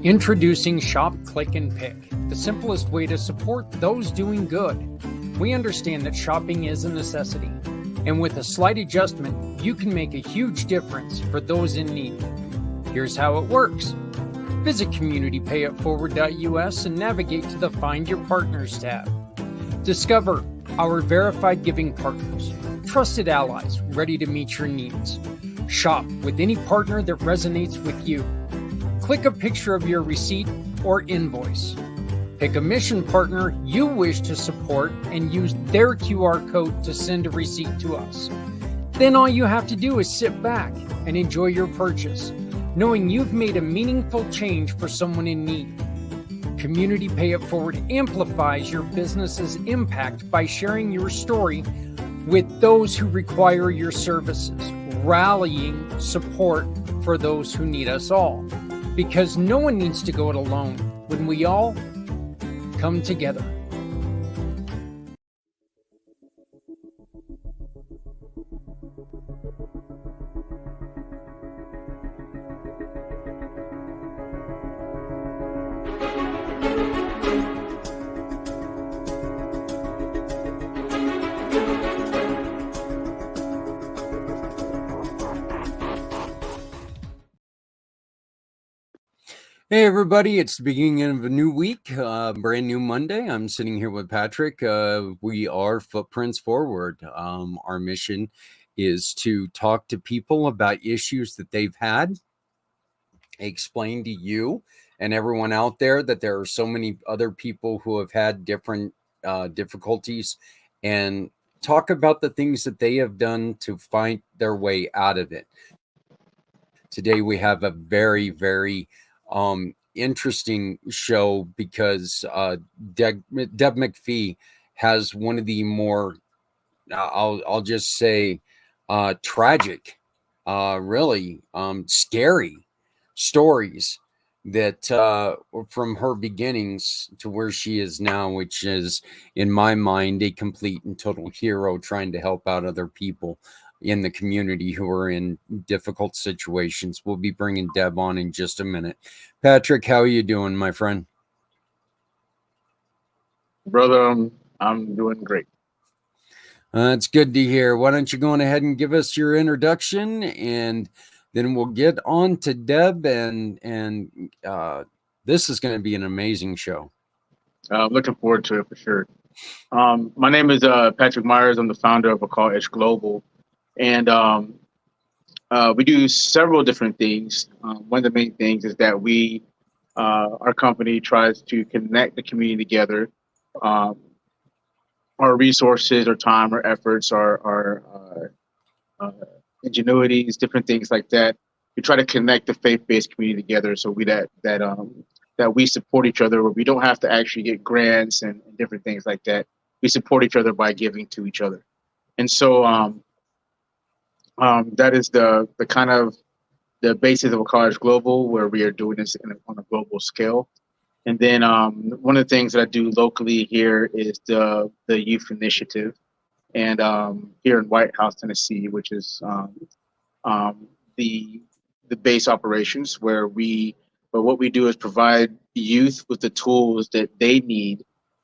Introducing Shop, Click, and Pick, the simplest way to support those doing good. We understand that shopping is a necessity, and with a slight adjustment, you can make a huge difference for those in need. Here's how it works. Visit communitypayitforward.us and navigate to the Find Your Partners tab. Discover our verified giving partners, trusted allies ready to meet your needs. Shop with any partner that resonates with you. Click a picture of your receipt or invoice. Pick a mission partner you wish to support and use their QR code to send a receipt to us. Then all you have to do is sit back and enjoy your purchase, knowing you've made a meaningful change for someone in need. Community Pay It Forward amplifies your business's impact by sharing your story with those who require your services, rallying support for those who need us all. Because no one needs to go it alone when we all come together. Hey everybody, it's the beginning of a new week, brand new Monday. I'm sitting here with Patrick. We are Footprints Forward. Our mission is to talk to people about issues that they've had, explain to you and everyone out there that there are so many other people who have had different difficulties, and talk about the things that they have done to find their way out of it. Today we have a very, very interesting show because Deb McPhee has one of the more, I'll just say, tragic, really scary stories that from her beginnings to where she is now, which is, in my mind, a complete and total hero trying to help out other people in the community who are in difficult situations. We'll be bringing Deb on in just a minute. Patrick, how are you doing, my friend? Brother, I'm doing great. It's good to hear. Why don't you go on ahead and give us your introduction, and then we'll get on to Deb, and this is going to be an amazing show. I'm looking forward to it for sure. My name is Patrick Myers. I'm the founder of A Call Edge Global. And we do several different things. One of the main things is that our company tries to connect the community together. Our resources, our time, our efforts, our ingenuities, different things like that. We try to connect the faith-based community together so that we support each other, where we don't have to actually get grants and different things like that. We support each other by giving to each other. And so that is the kind of the basis of A Call Edge Global, where we are doing this on a global scale. And then one of the things that I do locally here is the youth initiative, and here in White House, Tennessee, which is the base operations, but what we do is provide youth with the tools that they need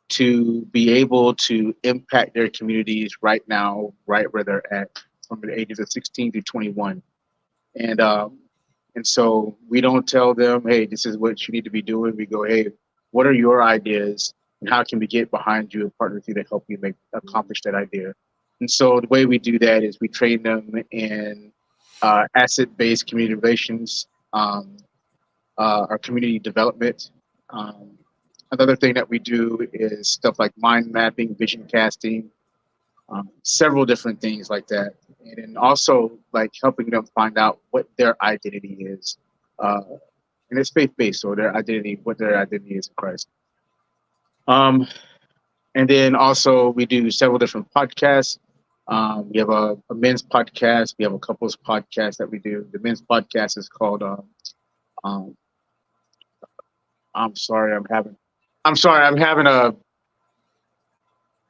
to be able to impact their communities right now, right where they're at, from the ages of 16 to 21. And so we don't tell them, hey, this is what you need to be doing. We go, hey, what are your ideas, and how can we get behind you and partner with you to help you accomplish that idea? And so the way we do that is we train them in asset-based community relations, our community development. Another thing that we do is stuff like mind mapping, vision casting, several different things like that. And then also like helping them find out what their identity is. And it's faith-based, so what their identity is in Christ. And then also we do several different podcasts. We have a men's podcast. We have a couples podcast that we do. The men's podcast is called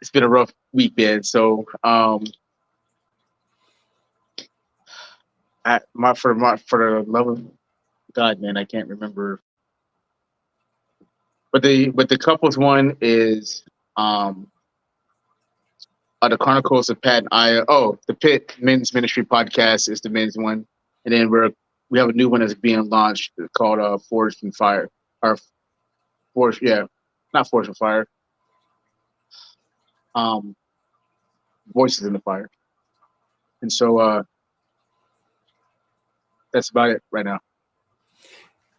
it's been a rough weekend. So for the love of God, man, I can't remember but the couples one is um the Chronicles of Pat and I. Oh, the Pit Men's Ministry podcast is the men's one, and then we have a new one that's being launched called Forged in Fire, or Forged, yeah, not Forged in Fire, um, Voices in the Fire, and so that's about it right now.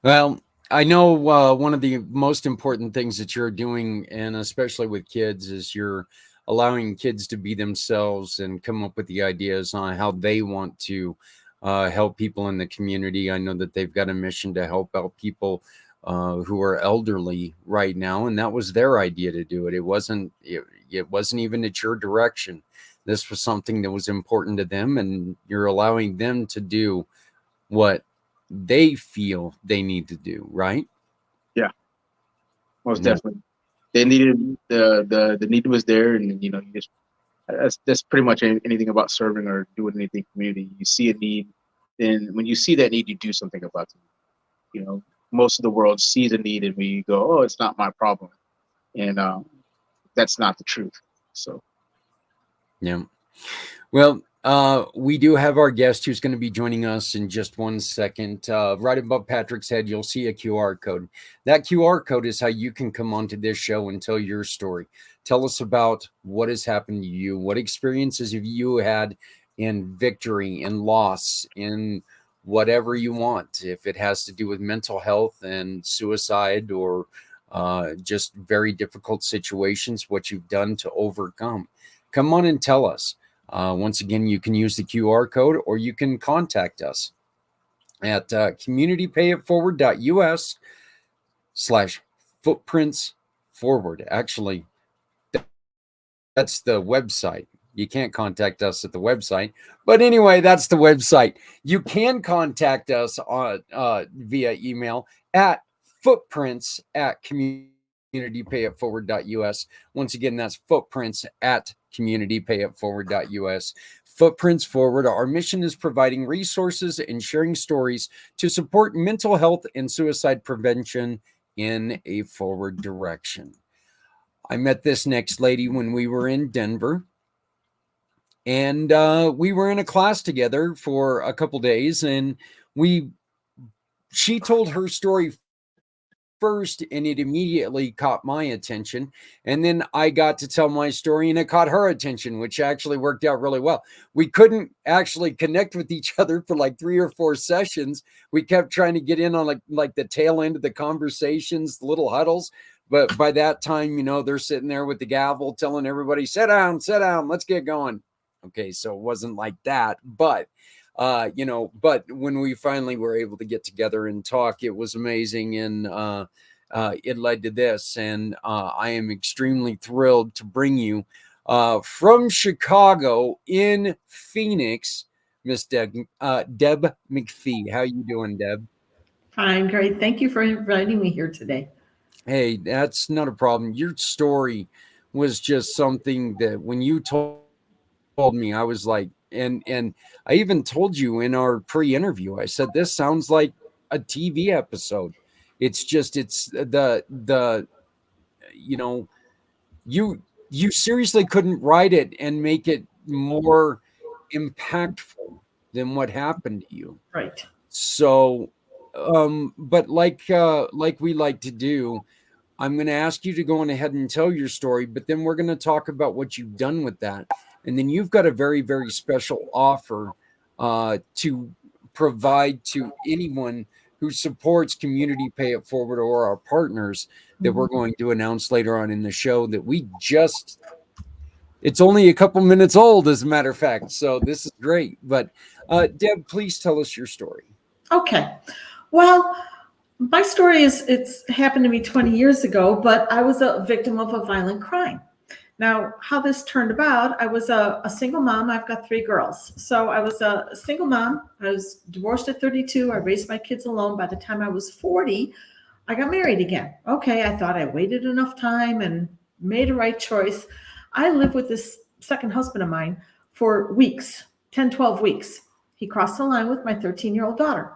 Well, I know one of the most important things that you're doing, and especially with kids, is you're allowing kids to be themselves and come up with the ideas on how they want to help people in the community. I know that they've got a mission to help out people who are elderly right now, and that was their idea to do it. It wasn't even at your direction. This was something that was important to them, and you're allowing them to do what they feel they need to do, right? Yeah, most Yeah. definitely. They needed the need was there, and you just that's pretty much anything about serving or doing anything community. You see a need, then when you see that need, you do something about it. Most of the world sees a need, and we go, "Oh, it's not my problem," and that's not the truth. So, Yeah. Well, we do have our guest who's going to be joining us in just 1 second. Right above Patrick's head, you'll see a QR code. That QR code is how you can come onto this show and tell your story. Tell us about what has happened to you. What experiences have you had in victory, in loss, in whatever you want? If it has to do with mental health and suicide, or just very difficult situations, what you've done to overcome. Come on and tell us. Once again, you can use the QR code, or you can contact us at communitypayitforward.us/footprintsforward. Actually, that's the website. You can't contact us at the website. But anyway, that's the website. You can contact us on via email at footprints@communitypayitforward.us. Once again, that's footprints@communitypayitforward.us. Footprints Forward. Our mission is providing resources and sharing stories to support mental health and suicide prevention in a forward direction. I met this next lady when we were in Denver, and we were in a class together for a couple days, and she told her story first, and it immediately caught my attention. And then I got to tell my story, and it caught her attention, which actually worked out really well. We couldn't actually connect with each other for like 3 or 4 sessions. We kept trying to get in on like the tail end of the conversations, the little huddles. But by that time, they're sitting there with the gavel telling everybody, sit down, let's get going. Okay, so it wasn't like that, but but when we finally were able to get together and talk, it was amazing. And it led to this. And I am extremely thrilled to bring you from Chicago in Phoenix, Miss Deb McPhee. How you doing, Deb? Fine, great. Thank you for inviting me here today. Hey, that's not a problem. Your story was just something that when you told me, I was like, and I even told you in our pre-interview, I said, this sounds like a TV episode. It's the you seriously couldn't write it and make it more impactful than what happened to you. Right. So, but like we like to do, I'm going to ask you to go on ahead and tell your story, but then we're going to talk about what you've done with that. And then you've got a very, very special offer to provide to anyone who supports Community Pay It Forward or our partners that we're going to announce later on in the show that it's only a couple minutes old, as a matter of fact. So this is great. But Deb, please tell us your story. Okay. Well, my story it's happened to me 20 years ago, but I was a victim of a violent crime. Now, how this turned about, I was a single mom. I've got 3 girls. So I was a single mom. I was divorced at 32. I raised my kids alone. By the time I was 40, I got married again. Okay, I thought I waited enough time and made a right choice. I lived with this second husband of mine for weeks, 10, 12 weeks. He crossed the line with my 13-year-old daughter.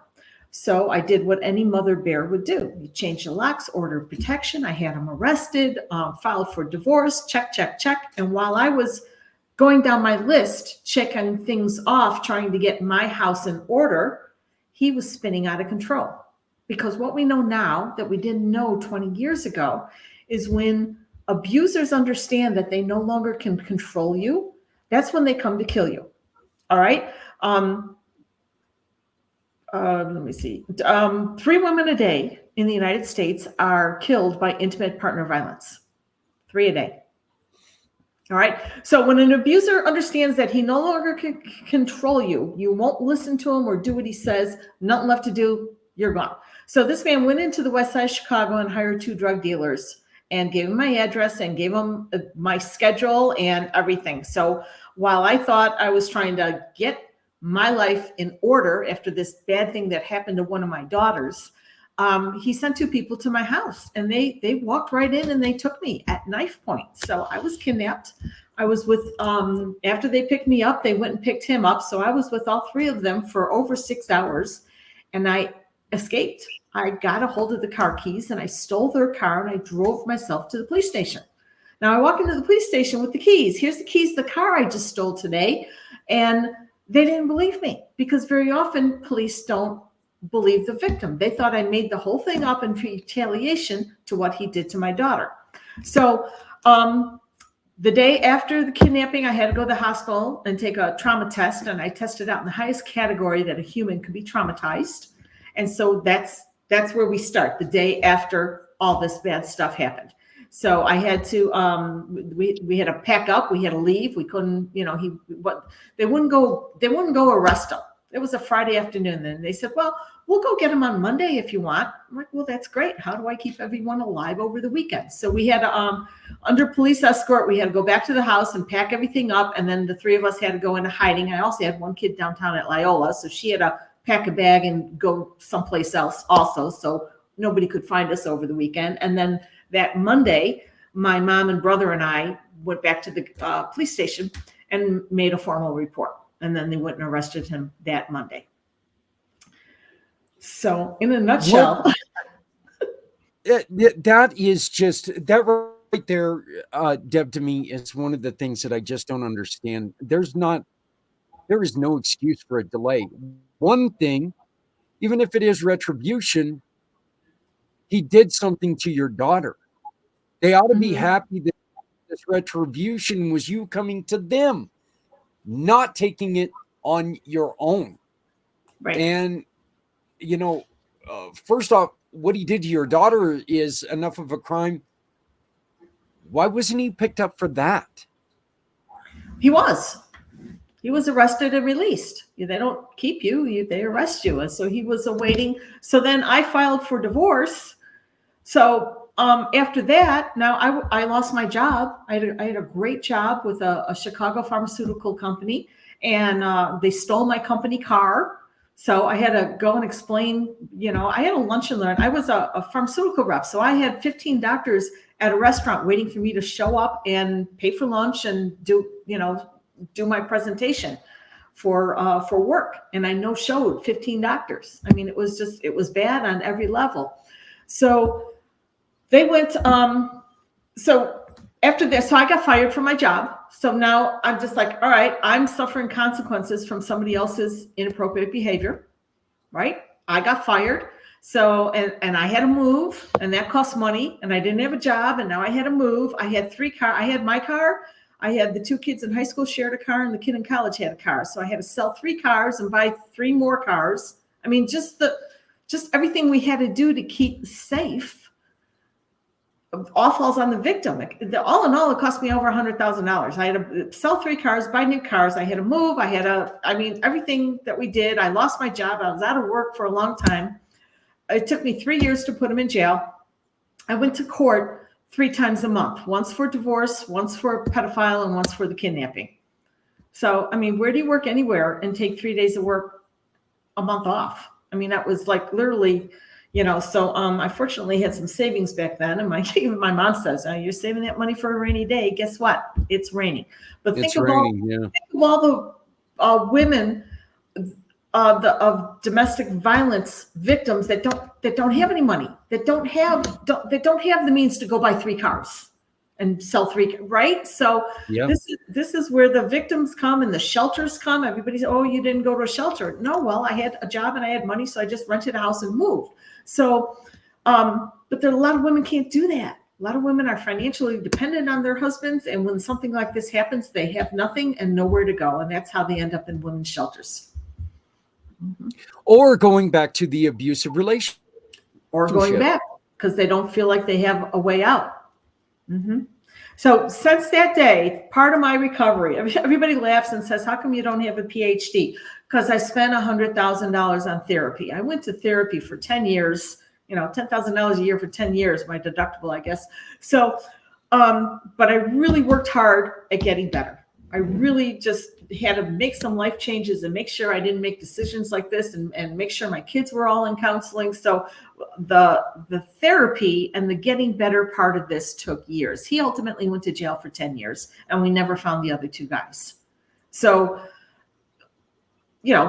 So I did what any mother bear would do. You change the locks, order protection. I had him arrested, filed for divorce, check, check, check. And while I was going down my list, checking things off, trying to get my house in order, he was spinning out of control. Because what we know now that we didn't know 20 years ago is when abusers understand that they no longer can control you, that's when they come to kill you. All right. Let me see. 3 women a day in the United States are killed by intimate partner violence. 3 a day. All right. So when an abuser understands that he no longer can control you, you won't listen to him or do what he says, nothing left to do, you're gone. So this man went into the west side of Chicago and hired 2 drug dealers and gave him my address and gave him my schedule and everything. So while I thought I was trying to get my life in order after this bad thing that happened to one of my daughters, he sent 2 people to my house, and they walked right in and they took me at knife point. So I was kidnapped. I was with, after they picked me up, they went and picked him up. So I was with all 3 of them for over 6 hours, and I escaped. I got a hold of the car keys and I stole their car and I drove myself to the police station. Now I walk into the police station with the keys. Here's the keys to the car I just stole today. And they didn't believe me, because very often police don't believe the victim. They thought I made the whole thing up in retaliation to what he did to my daughter. So the day after the kidnapping, I had to go to the hospital and take a trauma test, and I tested out in the highest category that a human could be traumatized. And so that's where we start, the day after all this bad stuff happened. So I had to, we had to pack up, we had to leave. We couldn't, they wouldn't go arrest him. It was a Friday afternoon. Then they said, well, we'll go get him on Monday if you want. I'm like, well, that's great. How do I keep everyone alive over the weekend? So we had to, under police escort, we had to go back to the house and pack everything up. And then the 3 of us had to go into hiding. I also had one kid downtown at Loyola, so she had to pack a bag and go someplace else also, so nobody could find us over the weekend. And then that Monday, my mom and brother and I went back to the police station and made a formal report. And then they went and arrested him that Monday. So in a nutshell. That is just, that right there, Deb, to me, is one of the things that I just don't understand. There is no excuse for a delay. One thing, even if it is retribution, he did something to your daughter. They ought to be happy that this retribution was you coming to them, not taking it on your own. Right. And, first off, what he did to your daughter is enough of a crime. Why wasn't he picked up for that? He was arrested and released. They don't keep you, they arrest you. And so he was awaiting. So then I filed for divorce. So after that, now I lost my job. I had a great job with a Chicago pharmaceutical company, and they stole my company car. So I had to go and explain, I had a lunch and learn. I was a pharmaceutical rep. So I had 15 doctors at a restaurant waiting for me to show up and pay for lunch and do my presentation for work. And I showed 15 doctors. I mean, it was bad on every level. So they went, so after this, so I got fired from my job. So now I'm just like, all right, I'm suffering consequences from somebody else's inappropriate behavior, right? I got fired. So, and I had to move, and that cost money, and I didn't have a job, and now I had to move. I had 3 cars. I had my car. I had the 2 kids in high school shared a car, and the kid in college had a car. So I had to sell 3 cars and buy 3 more cars. I mean, just everything we had to do to keep safe all falls on the victim. All in all, it cost me over $100,000. I had to sell 3 cars, buy new cars. I had to move. Everything that we did. I lost my job. I was out of work for a long time. It took me 3 years to put him in jail. I went to court 3 times a month, once for divorce, once for pedophile, and once for the kidnapping. So, I mean, where do you work anywhere and take 3 days of work a month off? I mean, that was like literally, so I fortunately had some savings back then. And my mom says, oh, you're saving that money for a rainy day. Guess what? It's raining. But think of all the women of domestic violence victims that don't have any money, that don't have the means to go buy 3 cars and sell 3, right? So Yeah. this is where the victims come and the shelters come. Everybody's, oh, you didn't go to a shelter. No, well, I had a job and I had money, so I just rented a house and moved. So, but there are a lot of women can't do that. A lot of women are financially dependent on their husbands, and when something like this happens, they have nothing and nowhere to go, and that's how they end up in women's shelters. Or going back to the abusive relationship. Or going back because they don't feel like they have a way out. So since that day, part of my recovery, everybody laughs and says, how come you don't have a PhD? Because I spent $100,000 on therapy. I went to therapy for 10 years, $10,000 a year for 10 years, my deductible, I guess. So, but I really worked hard at getting better. I really just had to make some life changes and make sure I didn't make decisions like this and make sure my kids were all in counseling. So the therapy and the getting better part of this took years. He ultimately went to jail for 10 years and we never found the other 2 guys. So,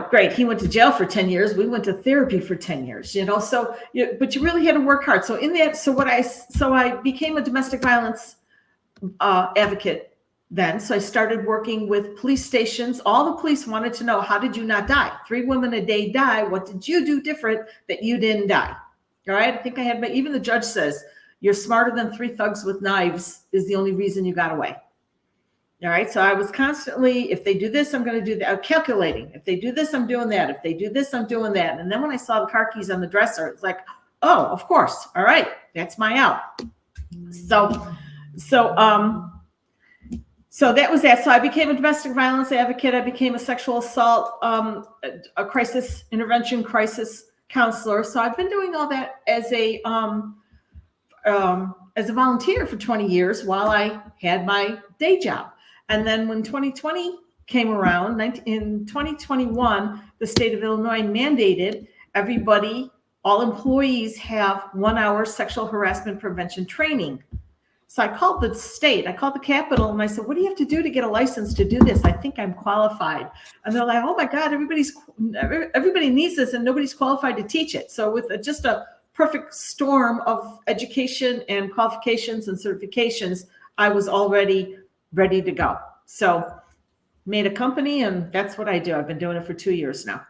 great. He went to jail for 10 years. We went to therapy for 10 years, so, but you really had to work hard. So I became a domestic violence advocate then. So I started working with police stations. All the police wanted to know, how did you not die? 3 women a day die. What did you do different that you didn't die? All right. I think I had, even the judge says, you're smarter than 3 thugs with knives is the only reason you got away. All right. So I was constantly, if they do this, I'm going to do that. Calculating. If they do this, I'm doing that. If they do this, I'm doing that. And then when I saw the car keys on the dresser, it's like, oh, of course. All right. That's my out. So that was that. So I became a domestic violence advocate. I became a sexual assault, a crisis intervention, crisis counselor. So I've been doing all that as a volunteer for 20 years while I had my day job. And then when 2020 came around, in 2021, the state of Illinois mandated everybody, all employees have 1 hour sexual harassment prevention training. So I called the state, I called the Capitol, and I said, what do you have to do to get a license to do this? I think I'm qualified. And they're like, oh my God, everybody needs this and nobody's qualified to teach it. So with just a perfect storm of education and qualifications and certifications, I was already ready to go. So made a company, and that's what I do. I've been doing it for 2 years now.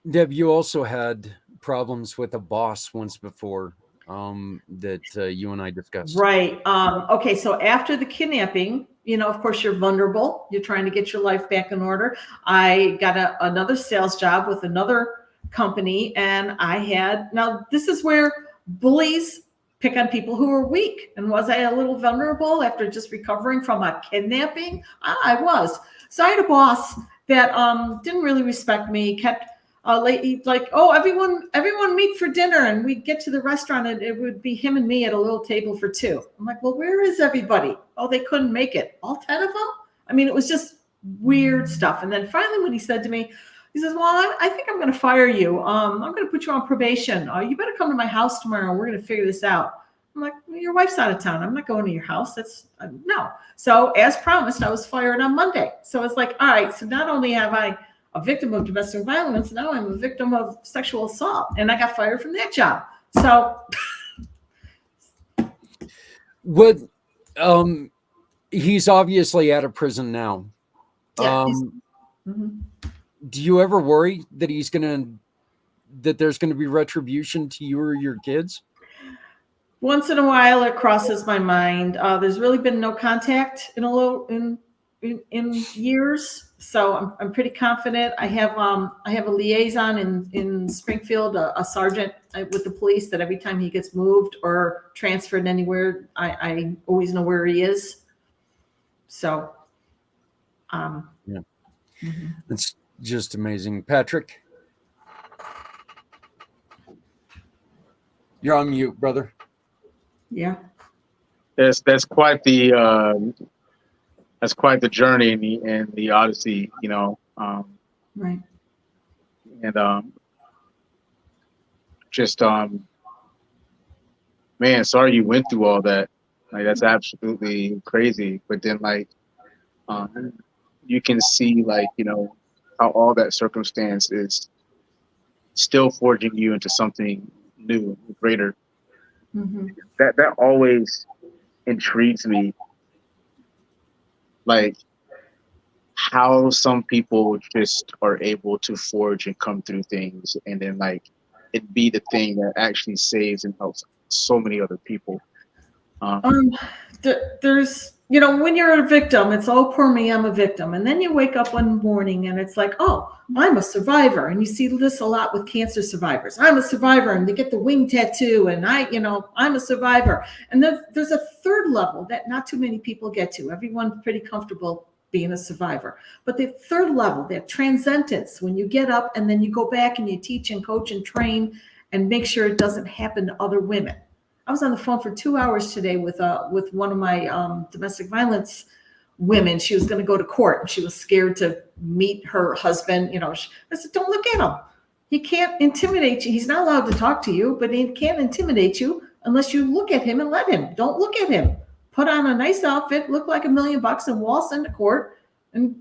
Deb, you also had problems with a boss once before. That you and I discussed. Right. Okay. So after the kidnapping, of course, you're vulnerable. You're trying to get your life back in order. I got another sales job with another company, and now this is where bullies pick on people who are weak. And was I a little vulnerable after just recovering from a kidnapping? I was. So I had a boss that didn't really respect me, kept like, oh, everyone meet for dinner, and we'd get to the restaurant and it would be him and me at a little table for 2. I'm like, well, where is everybody? Oh, they couldn't make it. All 10 of them? I mean, it was just weird stuff. And then finally when he said to me, he says, well, I think I'm going to fire you. I'm going to put you on probation. You better come to my house tomorrow. We're going to figure this out. I'm like, well, your wife's out of town. I'm not going to your house. No. So as promised, I was fired on Monday. So it's like, all right, so not only have I a victim of domestic violence, now I'm a victim of sexual assault, and I got fired from that job. So what he's obviously out of prison now. Yeah, do you ever worry that that there's going to be retribution to you or your kids? Once in a while it crosses my mind. There's really been no contact in years. So I'm pretty confident. I have a liaison in Springfield, a sergeant with the police, that every time he gets moved or transferred anywhere, I always know where he is. So, yeah, it's just amazing. Patrick, you're on mute, brother. Yeah, that's quite the journey and the odyssey, right. And just man, sorry you went through all that. Like, that's absolutely crazy. But then, like, you can see, like, how all that circumstance is still forging you into something new, greater. Mm-hmm. That always intrigues me, like how some people just are able to forge and come through things, and then like it be the thing that actually saves and helps so many other people. Um, there's, when you're a victim, it's, oh, poor me, I'm a victim. And then you wake up one morning and it's like, oh, I'm a survivor. And you see this a lot with cancer survivors. I'm a survivor, and they get the wing tattoo, and I'm a survivor. And then there's a third level that not too many people get to. Everyone's pretty comfortable being a survivor. But the third level, that transcendence, when you get up and then you go back and you teach and coach and train and make sure it doesn't happen to other women. I was on the phone for 2 hours today with one of my domestic violence women. She was going to go to court, and she was scared to meet her husband. I said, don't look at him. He can't intimidate you. He's not allowed to talk to you, but he can't intimidate you unless you look at him and let him. Don't look at him. Put on a nice outfit, look like $1 million, and waltz into court and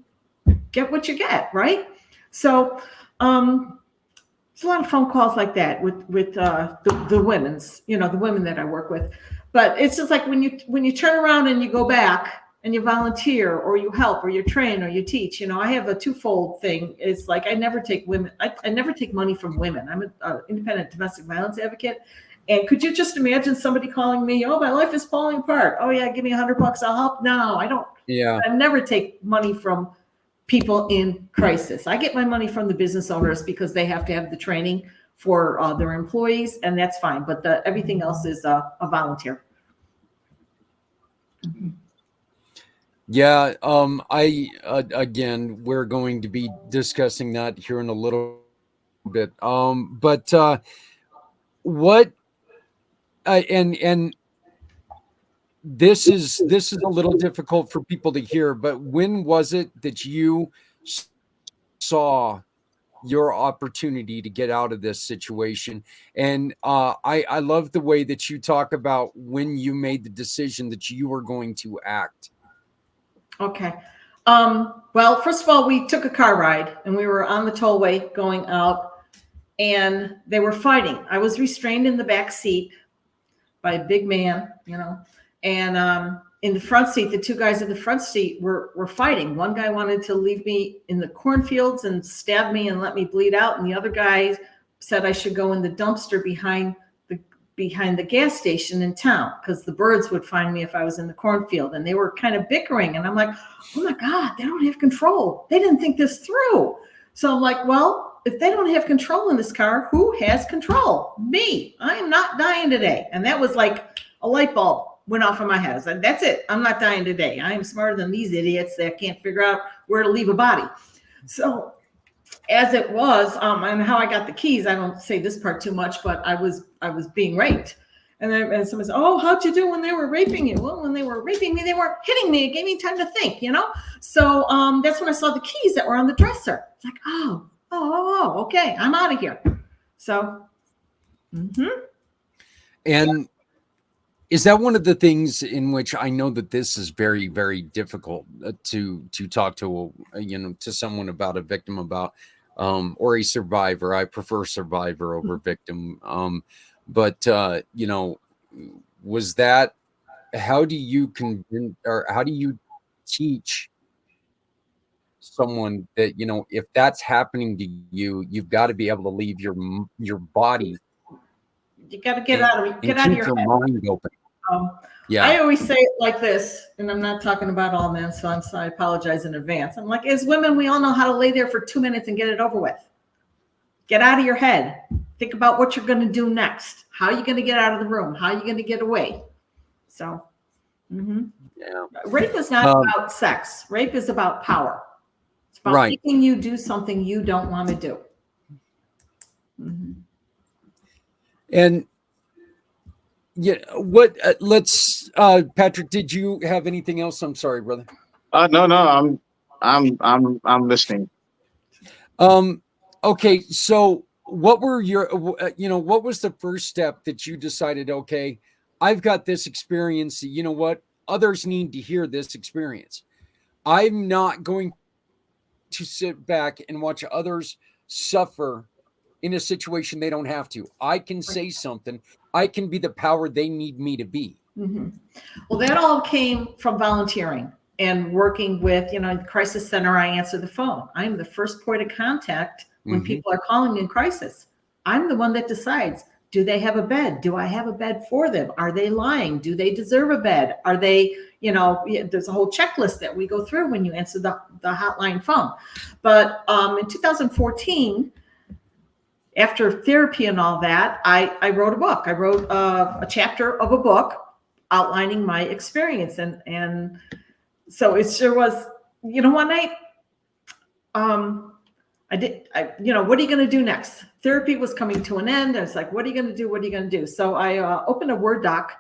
get what you get, right? So there's a lot of phone calls like that with the women's, the women that I work with. But it's just like when you turn around and you go back and you volunteer, or you help, or you train, or you teach. I have a twofold thing. It's like I never take women. I never take money from women. I'm an independent domestic violence advocate. And could you just imagine somebody calling me, oh, my life is falling apart. Oh yeah, give me $100, I'll help. No, I don't. Yeah. I never take money from people in crisis. I get my money from the business owners because they have to have the training for their employees, and that's fine. But everything else is a volunteer. Mm-hmm. Yeah. Again, we're going to be discussing that here in a little bit. But what? And this is a little difficult for people to hear. But when was it that you saw your opportunity to get out of this situation? And I love the way that you talk about when you made the decision that you were going to act. Okay. Well, first of all, we took a car ride, and we were on the tollway going out, and they were fighting. I was restrained in the back seat by a big man, and in the front seat, the two guys in the front seat were fighting. One guy wanted to leave me in the cornfields and stab me and let me bleed out, and the other guy said I should go in the dumpster behind the gas station in town, because the birds would find me if I was in the cornfield. And they were kind of bickering, and I'm like, oh my God, they don't have control. They didn't think this through. So I'm like, well, if they don't have control in this car, who has control? Me. I am not dying today. And that was like a light bulb went off in my head. I said, that's it. I'm not dying today. I am smarter than these idiots that can't figure out where to leave a body. So as it was, and how I got the keys, I don't say this part too much, but I was being raped. And then someone said, oh, how'd you do when they were raping you? Well, when they were raping me, they weren't hitting me. It gave me time to think, So that's when I saw the keys that were on the dresser. It's like, oh, okay, I'm out of here. So, And is that one of the things in which I know that this is very, very difficult to talk to, to someone about, a victim about, or a survivor? I prefer survivor over victim. But was that, how do you convince, or how do you teach someone that, if that's happening to you, you've got to be able to leave your body. You got to get out of your head. Mind open. Yeah. I always say it like this, and I'm not talking about all men, so I apologize in advance. I'm like, as women, we all know how to lay there for 2 minutes and get it over with. Get out of your head. Think about what you're going to do next. How are you going to get out of the room? How are you going to get away? So, yeah. Rape is not about sex. Rape is about power. It's about making you do something you don't want to do. And yeah, what? Let's, Patrick. Did you have anything else? I'm sorry, brother. No. I'm listening. Okay. So, what were your? What was the first step that you decided? Okay, I've got this experience. You know what? Others need to hear this experience. I'm not going to sit back and watch others suffer in a situation they don't have to. I can say something. I can be the power they need me to be. Mm-hmm. Well, that all came from volunteering and working with, the crisis center. I answer the phone. I'm the first point of contact when people are calling in crisis. I'm the one that decides, do they have a bed? Do I have a bed for them? Are they lying? Do they deserve a bed? Are they, there's a whole checklist that we go through when you answer the hotline phone. But in 2014, after therapy and all that, I wrote a book. I wrote a chapter of a book outlining my experience. And so it sure was, one night, what are you going to do next? Therapy was coming to an end. I was like, what are you going to do? What are you going to do? So I opened a Word doc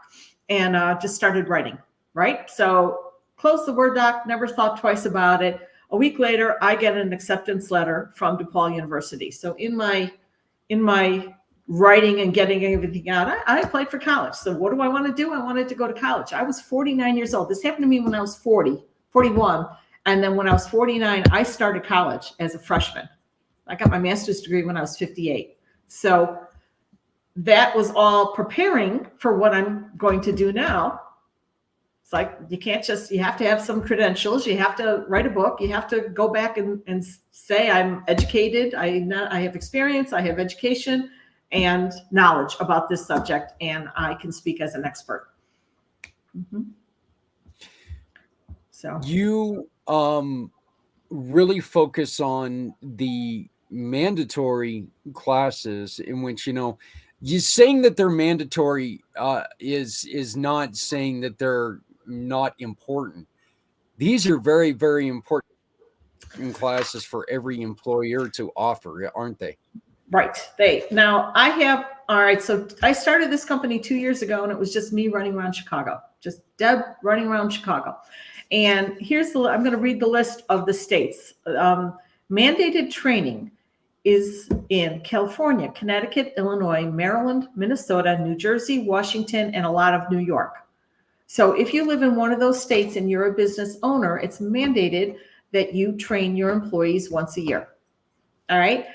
and just started writing, right? So closed the Word doc, never thought twice about it. A week later, I get an acceptance letter from DePaul University. So in my writing and getting everything out, I applied for college. So what do I want to do? I wanted to go to college. I was 49 years old. This happened to me when I was 41. And then when I was 49, I started college as a freshman. I got my master's degree when I was 58. So that was all preparing for what I'm going to do now. It's like, you have to have some credentials. You have to write a book. You have to go back and say, I'm educated. I have experience. I have education and knowledge about this subject, and I can speak as an expert. Mm-hmm. So you really focus on the mandatory classes in which, you saying that they're mandatory is not saying that they're not important. These are very, very important classes for every employer to offer, aren't they? Right. So I started this company 2 years ago, and it was just me running around Chicago, just Deb running around Chicago. And I'm going to read the list of the states. Mandated training is in California, Connecticut, Illinois, Maryland, Minnesota, New Jersey, Washington, and a lot of New York. So if you live in one of those states and you're a business owner, it's mandated that you train your employees once a year. All right.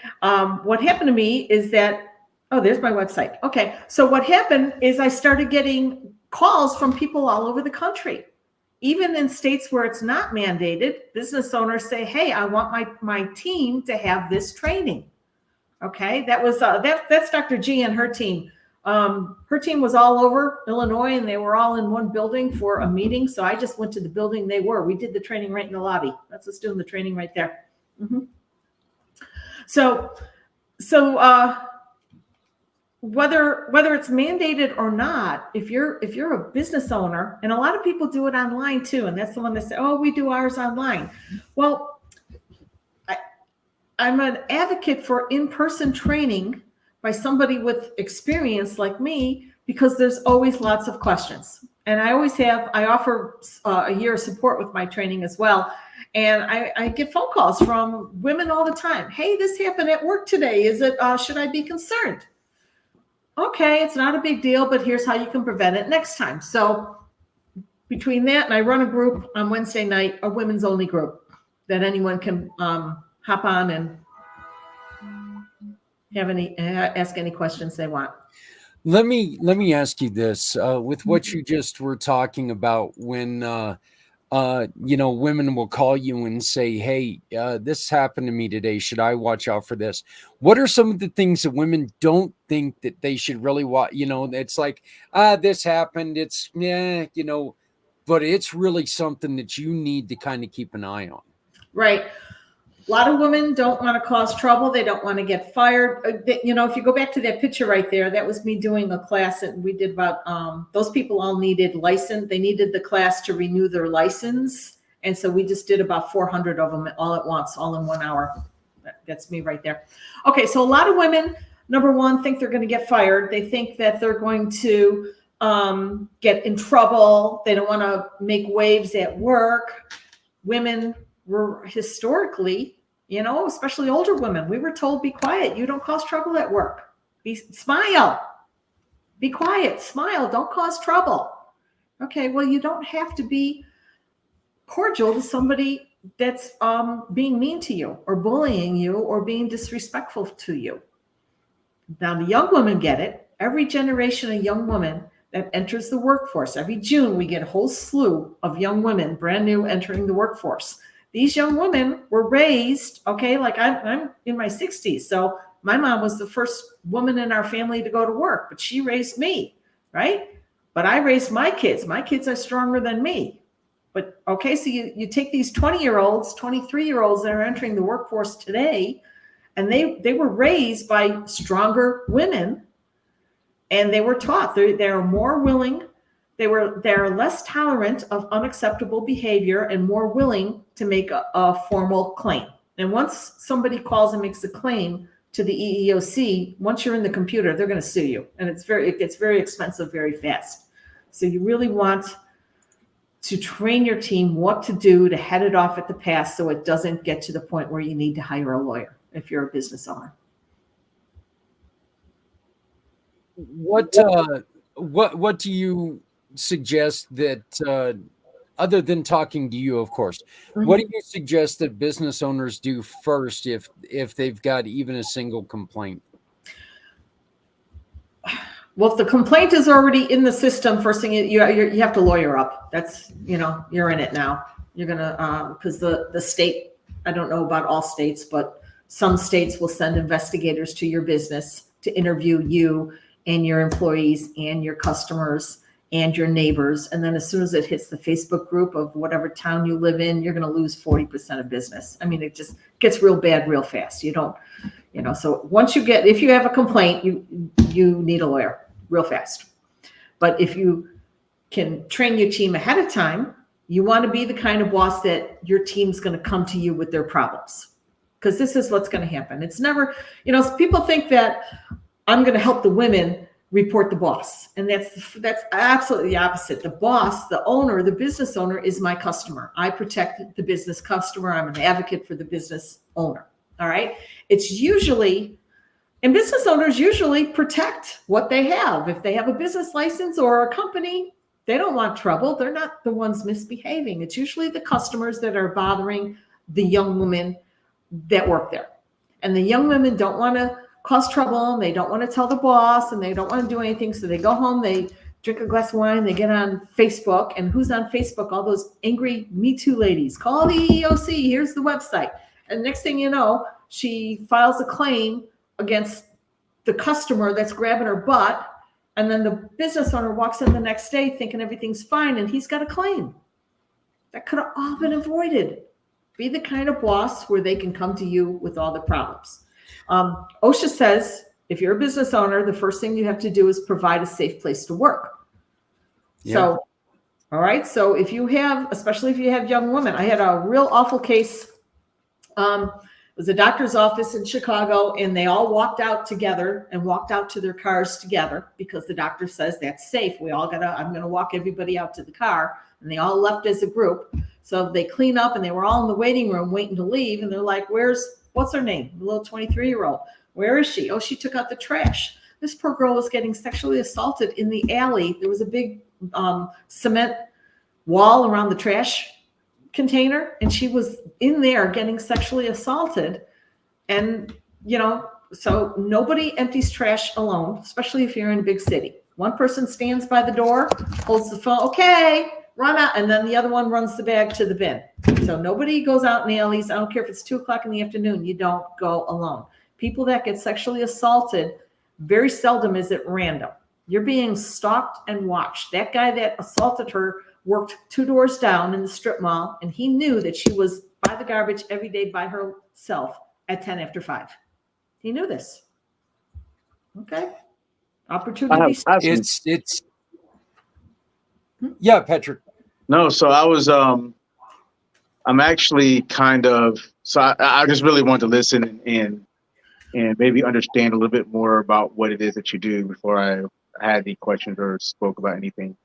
What happened to me is that, there's my website. Okay. So what happened is I started getting calls from people all over the country. Even in states where it's not mandated, business owners say, hey, I want my team to have this training. Okay. That was, that's Dr. G and her team. Her team was all over Illinois, and they were all in one building for a meeting. So I just went to the building they were. We did the training right in the lobby. That's us doing the training right there. Mm-hmm. So whether it's mandated or not, if you're a business owner, and a lot of people do it online too, and that's the one that say, we do ours online. Well, I'm an advocate for in-person training by somebody with experience like me, because there's always lots of questions. And I offer a year of support with my training as well. And I get phone calls from women all the time. Hey, this happened at work today. Should I be concerned? Okay, it's not a big deal, but here's how you can prevent it next time. So between that, and I run a group on Wednesday night, a women's only group that anyone can hop on and ask any questions they want. Let me ask you this, with what you just were talking about, when women will call you and say, hey, this happened to me today. Should I watch out for this? What are some of the things that women don't think that they should really watch? It's like, this happened. It's, but it's really something that you need to kind of keep an eye on. Right. A lot of women don't want to cause trouble. They don't want to get fired. If you go back to that picture right there, that was me doing a class that we did about, those people all needed license. They needed the class to renew their license. And so we just did about 400 of them all at once, all in 1 hour. That's me right there. Okay. So a lot of women, number one, think they're going to get fired. They think that they're going to get in trouble. They don't want to make waves at work. Women were historically, especially older women, we were told, be quiet. You don't cause trouble at work. Smile. Be quiet. Smile. Don't cause trouble. Okay, well, you don't have to be cordial to somebody that's being mean to you or bullying you or being disrespectful to you. Now, the young women get it. Every generation of young women that enters the workforce, every June, we get a whole slew of young women, brand new, entering the workforce. These young women were raised, okay, like I'm in my 60s. So my mom was the first woman in our family to go to work, but she raised me, right? But I raised my kids. My kids are stronger than me. But okay, so you take these 20-year-olds, 23-year-olds that are entering the workforce today, and they were raised by stronger women, and they were taught they're more willing, they're less tolerant of unacceptable behavior and more willing to make a formal claim. And once somebody calls and makes a claim to the EEOC, once you're in the computer, they're going to sue you, and it gets very expensive very fast. So you really want to train your team what to do to head it off at the pass so it doesn't get to the point where you need to hire a lawyer if you're a business owner. What do you suggest that other than talking to you, of course, what do you suggest that business owners do first if they've got even a single complaint? Well, if the complaint is already in the system, first thing you have to lawyer up. That's, you're in it now. You're gonna because the state, I don't know about all states, but some states will send investigators to your business to interview you and your employees and your customers and your neighbors. And then as soon as it hits the Facebook group of whatever town you live in, you're going to lose 40% of business. I mean, it just gets real bad real fast. You don't, so if you have a complaint, you need a lawyer real fast. But if you can train your team ahead of time, you want to be the kind of boss that your team's going to come to you with their problems. Because this is what's going to happen. It's never, people think that I'm going to help the women report the boss. And that's absolutely the opposite. The boss, the owner, the business owner is my customer. I protect the business customer. I'm an advocate for the business owner. All right. And business owners usually protect what they have. If they have a business license or a company, they don't want trouble. They're not the ones misbehaving. It's usually the customers that are bothering the young women that work there. And the young women don't want to cause trouble, and they don't want to tell the boss, and they don't want to do anything. So they go home, they drink a glass of wine, they get on Facebook. And who's on Facebook? All those angry Me Too ladies. Call the EEOC. Here's the website. And next thing you know, she files a claim against the customer that's grabbing her butt. And then the business owner walks in the next day thinking everything's fine, and he's got a claim. That could have all been avoided. Be the kind of boss where they can come to you with all the problems. OSHA says if you're a business owner, the first thing you have to do is provide a safe place to work. Yeah. So, all right. So especially if you have young women, I had a real awful case. It was a doctor's office in Chicago, and they all walked out together and walked out to their cars together because the doctor says that's safe. I'm going to walk everybody out to the car, and they all left as a group. So they clean up, and they were all in the waiting room waiting to leave. And they're like, what's her name? The little 23-year-old. Where is she? Oh, she took out the trash. This poor girl was getting sexually assaulted in the alley. There was a big cement wall around the trash container, and she was in there getting sexually assaulted. And, so nobody empties trash alone, especially if you're in a big city. One person stands by the door, holds the phone, okay, run out, and then the other one runs the bag to the bin. So nobody goes out in the alleys. I don't care if it's 2:00 in the afternoon, you don't go alone. People that get sexually assaulted, very seldom is it random. You're being stalked and watched. That guy that assaulted her worked 2 doors down in the strip mall, and he knew that she was by the garbage every day by herself at 10 after 5. He knew this. Okay. Opportunity. Yeah, Patrick. No, so I was, I'm actually I just really want to listen and maybe understand a little bit more about what it is that you do before I had any questions or spoke about anything.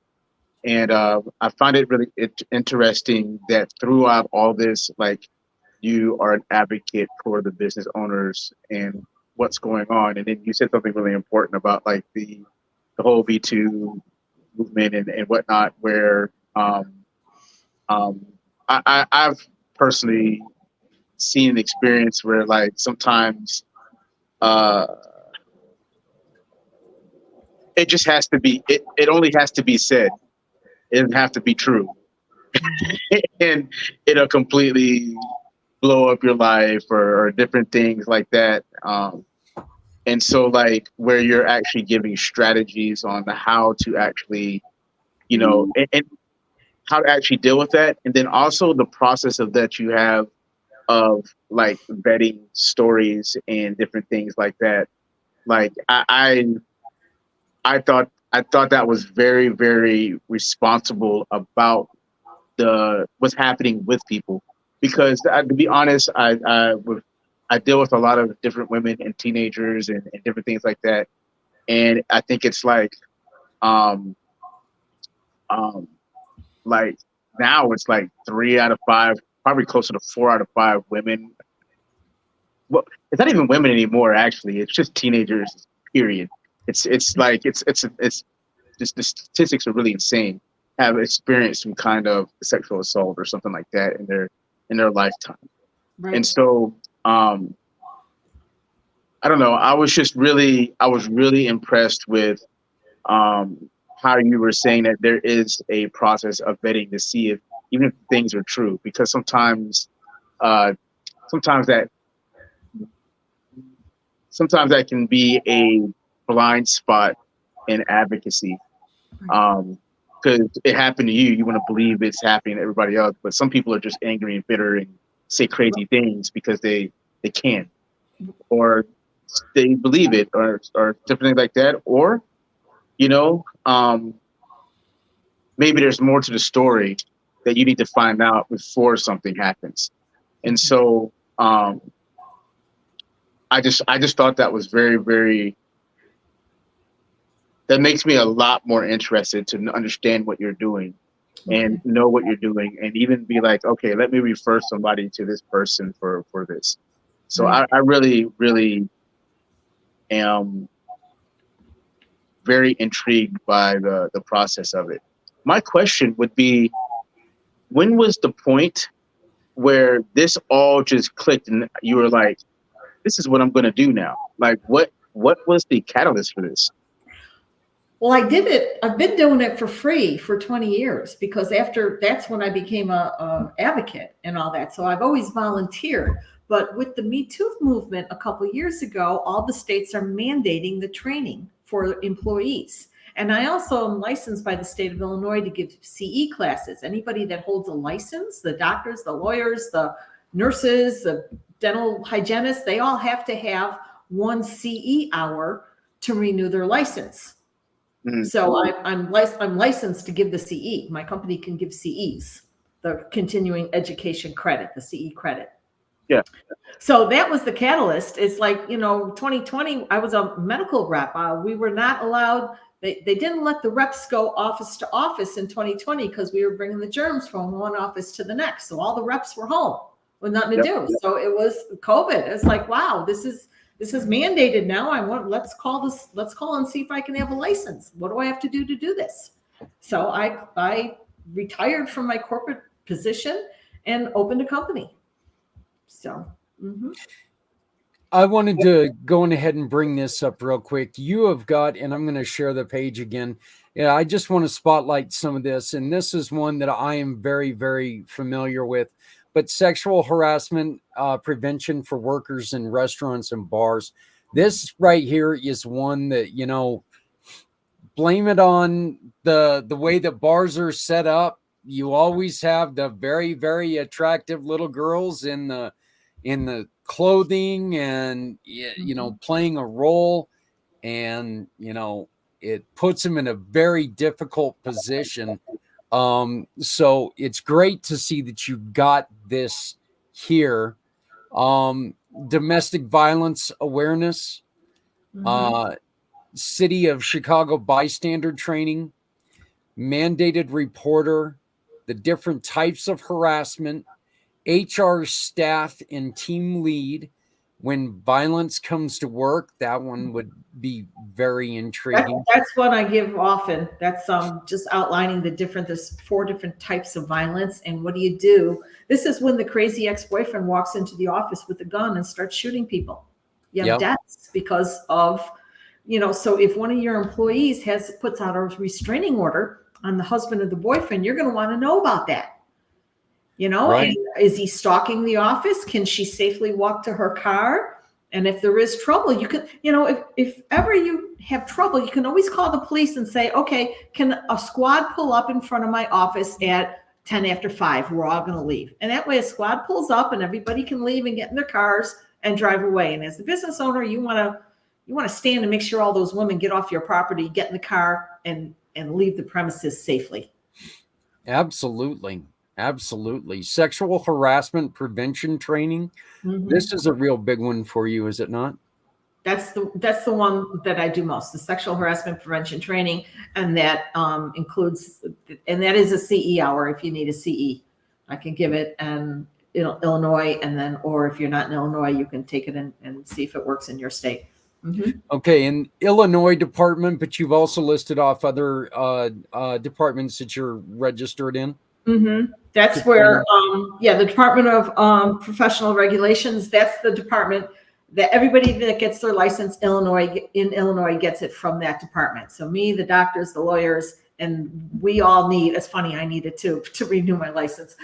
And I find it really interesting that throughout all this, like, you are an advocate for the business owners and what's going on. And then you said something really important about like the whole B2 movement and whatnot, where I've personally seen an experience where like sometimes it just has to be it only has to be said. It doesn't have to be true. And it'll completely blow up your life or different things like that. And so like where you're actually giving strategies on how to actually, and how to actually deal with that. And then also the process of that you have of like vetting stories and different things like that. Like I thought that was very, very responsible about what's happening with people, because to be honest, I deal with a lot of different women and teenagers and different things like that, and I think it's um um like now it's like 3 out of 5, probably closer to 4 out of 5 women. Well, it's not even women anymore. Actually, it's just teenagers. Period. It's just the statistics are really insane. Have experienced some kind of sexual assault or something like that in their lifetime. Right. And so I don't know. I was really impressed with how you were saying that there is a process of vetting to see if even if things are true, because uh, sometimes that sometimes that can be a blind spot in advocacy. Because it happened to you, you want to believe it's happening to everybody else, but some people are just angry and bitter and say crazy things because they can, or they believe it, or different things like that, or you know, um, maybe there's more to the story that you need to find out before something happens. And so I just thought that was very, very, that makes me a lot more interested to understand what you're doing and know what you're doing, and even be like, okay, let me refer somebody to this person for this. So I really, really am very intrigued by the process of it. My question would be, when was the point where this all just clicked and you were like, this is what I'm going to do now? Like, what was the catalyst for this? Well, I did it. I've been doing it for free for 20 years, because that's when I became a advocate and all that. So I've always volunteered. But with the Me Too movement a couple of years ago, all the states are mandating the training for employees. And I also am licensed by the state of Illinois to give CE classes. Anybody that holds a license, the doctors, the lawyers, the nurses, the dental hygienists, they all have to have 1 CE hour to renew their license. So I'm licensed to give the CE. My company can give CEs, the continuing education credit, the CE credit. Yeah. So that was the catalyst. It's like, 2020, I was a medical rep. We were not allowed, they didn't let the reps go office to office in 2020 because we were bringing the germs from one office to the next. So all the reps were home with nothing to do. So it was COVID. It's like, wow, this is mandated now. Let's call and see if I can have a license. What do I have to do this? So I retired from my corporate position and opened a company. So, I wanted to go ahead and bring this up real quick. You have got, and I'm going to share the page again. Yeah, I just want to spotlight some of this. And this is one that I am very, very familiar with. But sexual harassment prevention for workers in restaurants and bars. This right here is one that, blame it on the way that bars are set up. You always have the very, very attractive little girls in the clothing and, playing a role. And, it puts them in a very difficult position. So it's great to see that you got this here. Domestic violence awareness, City of Chicago bystander training, mandated reporter, the different types of harassment, HR staff and team lead, when violence comes to work, that one would be very intriguing. That's what I give often. That's just outlining there's 4 different types of violence, and what do you do? This is when the crazy ex-boyfriend walks into the office with a gun and starts shooting people. You have deaths because of, so if one of your employees puts out a restraining order on the husband or the boyfriend, you're going to want to know about that. Right. And is he stalking the office? Can she safely walk to her car? And if there is trouble, you can, if ever you have trouble, you can always call the police and say, okay, can a squad pull up in front of my office at 10 after 5? We're all going to leave. And that way a squad pulls up and everybody can leave and get in their cars and drive away. And as the business owner, you want to stand and make sure all those women get off your property, get in the car and leave the premises safely. Absolutely. Absolutely. Sexual harassment prevention training. Mm-hmm. This is a real big one for you, is it not? That's the one that I do most, the sexual harassment prevention training. And that includes, and that is a CE hour. If you need a CE, I can give it in Illinois, and then, or if you're not in Illinois, you can take it and see if it works in your state. Mm-hmm. Okay, in Illinois department, but you've also listed off other departments that you're registered in. Mm-hmm. That's where, the Department of Professional Regulations, that's the department that everybody that gets their license in Illinois gets it from that department. So me, the doctors, the lawyers, and we all need, it's funny, I need it too, to renew my license.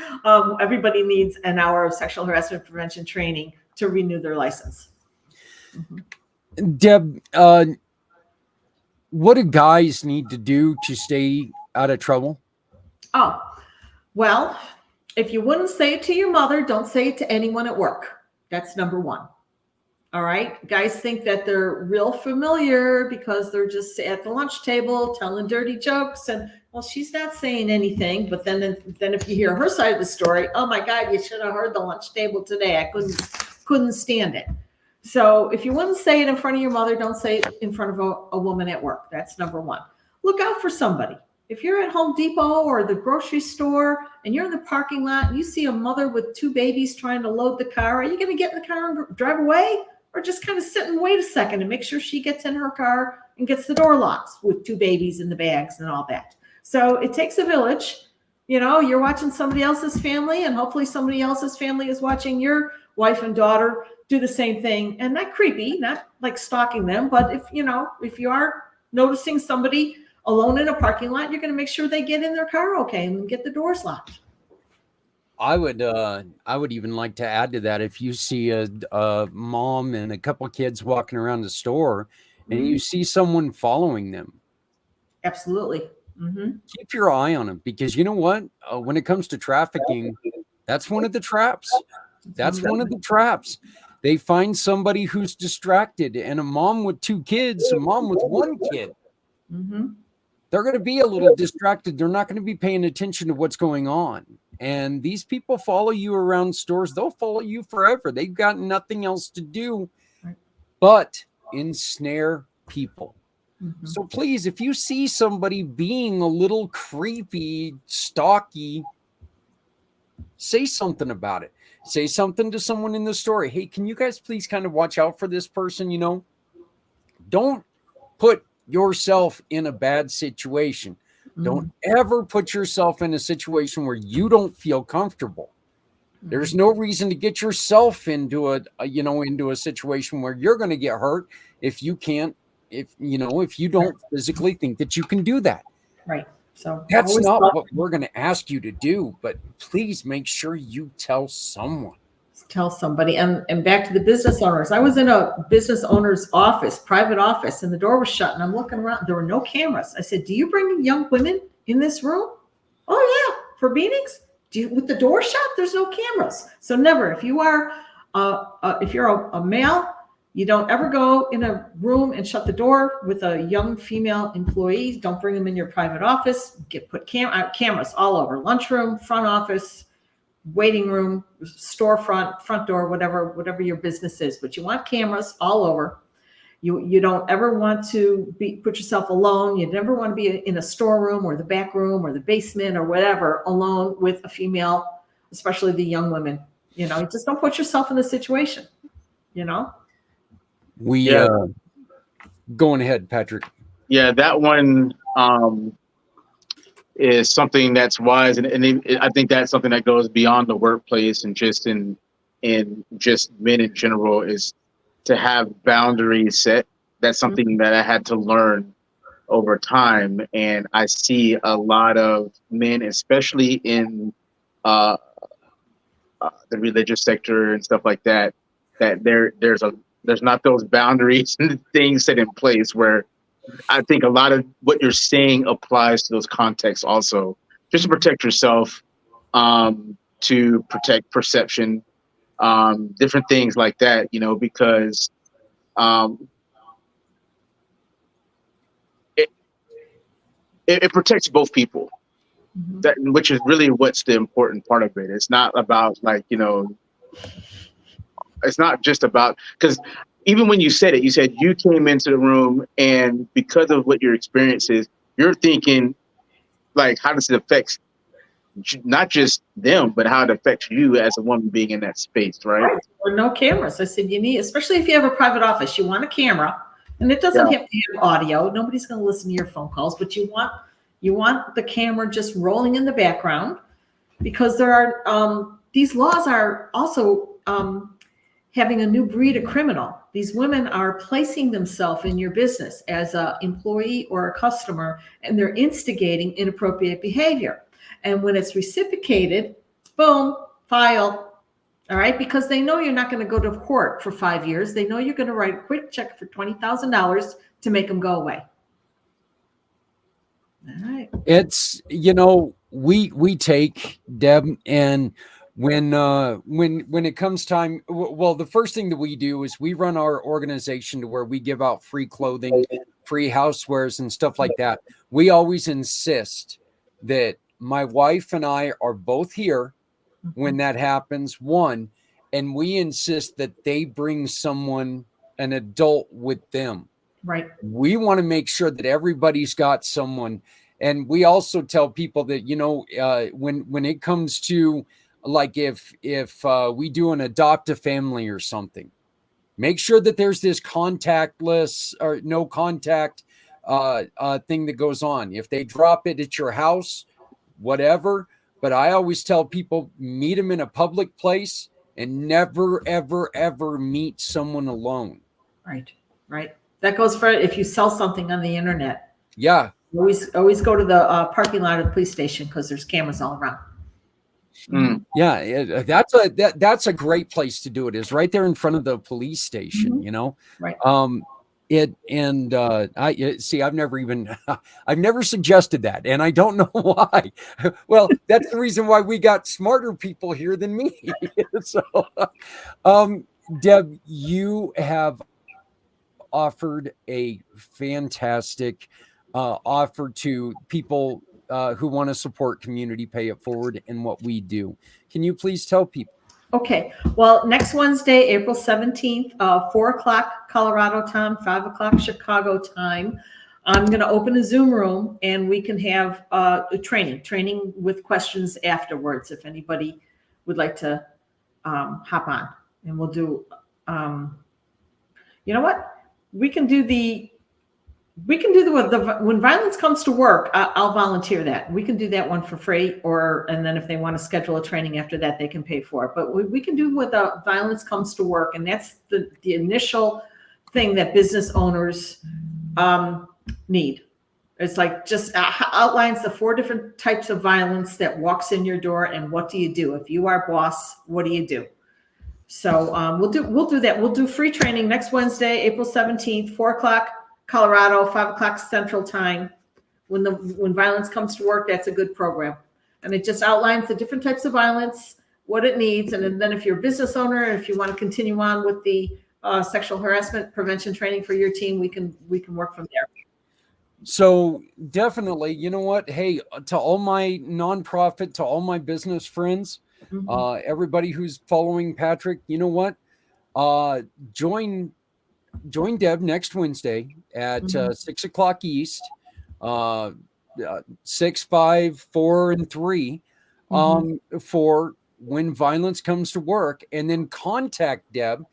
Everybody needs an hour of sexual harassment prevention training to renew their license. Mm-hmm. Deb, what do guys need to do to stay out of trouble? Oh, well, if you wouldn't say it to your mother, don't say it to anyone at work. That's number 1. All right. Guys think that they're real familiar because they're just at the lunch table telling dirty jokes. And well, she's not saying anything. But then if you hear her side of the story, oh my God, you should have heard the lunch table today. I couldn't stand it. So if you wouldn't say it in front of your mother, don't say it in front of a woman at work. That's number 1. Look out for somebody. If you're at Home Depot or the grocery store and you're in the parking lot and you see a mother with 2 babies trying to load the car, are you going to get in the car and drive away? Or just kind of sit and wait a second and make sure she gets in her car and gets the door locked with 2 babies in the bags and all that. So it takes a village. You're watching somebody else's family, and hopefully somebody else's family is watching your wife and daughter do the same thing. And not creepy, not like stalking them, but if you are noticing somebody alone in a parking lot, you're going to make sure they get in their car okay and get the doors locked. I would even like to add to that. If you see a mom and a couple of kids walking around the store and you see someone following them. Absolutely. Mm-hmm. Keep your eye on them, because you know what? When it comes to trafficking, that's one of the traps. That's one of the traps. They find somebody who's distracted, and a mom with 2 kids, a mom with 1 kid. Mm-hmm. They're going to be a little distracted. They're not going to be paying attention to what's going on. And these people follow you around stores. They'll follow you forever. They've got nothing else to do but ensnare people. Mm-hmm. So please, if you see somebody being a little creepy, stalky, say something about it. Say something to someone in the store. Hey, can you guys please kind of watch out for this person? Don't put yourself in a bad situation. Don't ever put yourself in a situation where you don't feel comfortable. There's no reason to get yourself into a situation where you're going to get hurt if you don't physically think that you can do that. Right. So that's not what we're going to ask you to do, but please make sure you tell someone. Tell somebody. And back to the business owners. I was in a business owner's office, private office, and the door was shut, and I'm looking around. There were no cameras. I said, do you bring young women in this room? Oh yeah. For meetings? With the door shut? There's no cameras. So never, if you are, if you're a male, you don't ever go in a room and shut the door with a young female employee. Don't bring them in your private office. Put cameras all over, lunchroom, front office, waiting room, storefront, front door, whatever your business is. But you want cameras all over. You don't ever want to put yourself alone. You never want to be in a storeroom or the back room or the basement or whatever alone with a female, especially the young women. Just don't put yourself in the situation. you know? We going ahead, Patrick. Yeah, that one is something that's wise, and I think that's something that goes beyond the workplace and just in just men in general, is to have boundaries set. That's something that I had to learn over time, and I see a lot of men, especially in uh, the religious sector and stuff like that, that there's not those boundaries and things set in place where I think a lot of what you're saying applies to those contexts also, just to protect yourself, to protect perception, different things like that, because um, it, it protects both people. That, which is really what's the important part of it. It's not about it's not just about, because even when you said it, you said you came into the room and because of what your experience is, you're thinking like, how does it affect not just them, but how it affects you as a woman being in that space, right? Or no cameras. I said, you need, especially if you have a private office, you want a camera, and it doesn't Yeah. have to have audio. Nobody's going to listen to your phone calls, but you want the camera just rolling in the background, because there are these laws are also having a new breed of criminal. These women are placing themselves in your business as an employee or a customer, and they're instigating inappropriate behavior. And when it's reciprocated, boom, file. All right, because they know you're not going to go to court for 5 years. They know you're going to write a quick check for $20,000 to make them go away. All right. It's, we take, Deb, and when it comes time, well, the first thing that we do is we run our organization to where we give out free clothing, free housewares and stuff like that. We always insist that my wife and I are both here when that happens, one, and we insist that they bring someone, an adult, with them. Right. We want to make sure that everybody's got someone. And we also tell people that, when it comes to, like, if we do an adopt a family or something, make sure that there's this contactless or no contact thing that goes on. If they drop it at your house, whatever. But I always tell people, meet them in a public place and never, ever, ever meet someone alone. Right. Right. That goes for if you sell something on the internet. Yeah. Always go to the parking lot of the police station, because there's cameras all around. Yeah, that's a great place to do it, is right there in front of the police station, Right. I see, I've never suggested that, and I don't know why. Well, that's the reason why we got smarter people here than me. So, Deb, you have offered a fantastic offer to people who want to support Community Pay It Forward and what we do. Can you please tell people? Okay. Well, next Wednesday, April 17th, 4 o'clock Colorado time, 5 o'clock Chicago time, I'm going to open a Zoom room, and we can have a training with questions afterwards if anybody would like to hop on. And we'll do, you know what? We can do the when violence comes to work, I'll volunteer that. We can do that one for free, and then if they want to schedule a training after that, they can pay for it. But we can do with violence comes to work, and that's the initial thing that business owners need. It's like just outlines the 4 different types of violence that walks in your door, and what do you do if you are boss? What do you do? So we'll do that. We'll do free training next Wednesday, April 17th, 4 o'clock. Colorado, 5 o'clock Central Time. When violence comes to work, that's a good program. And it just outlines the different types of violence, what it needs. And then if you're a business owner, if you want to continue on with the sexual harassment prevention training for your team, we can work from there. So definitely, you know what? Hey, to all my nonprofit, to all my business friends, everybody who's following Patrick, you know what? Join Deb next Wednesday at 6 o'clock East, 6, 5, 4, and 3 for when violence comes to work, and then contact Deb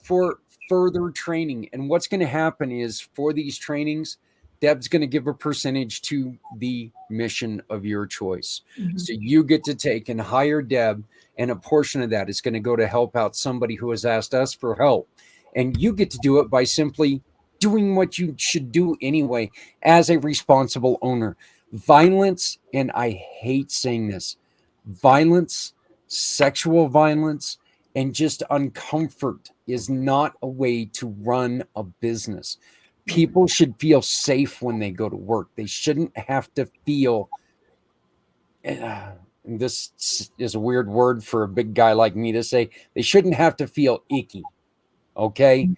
for further training. And what's going to happen is for these trainings, Deb's going to give a percentage to the mission of your choice. Mhm. So you get to take and hire Deb, and a portion of that is going to go to help out somebody who has asked us for help. And you get to do it by simply doing what you should do anyway as a responsible owner. Violence, and I hate saying this, violence, sexual violence, and just uncomfort is not a way to run a business. People should feel safe when they go to work. They shouldn't have to feel, this is a weird word for a big guy like me to say, they shouldn't have to feel icky. Okay?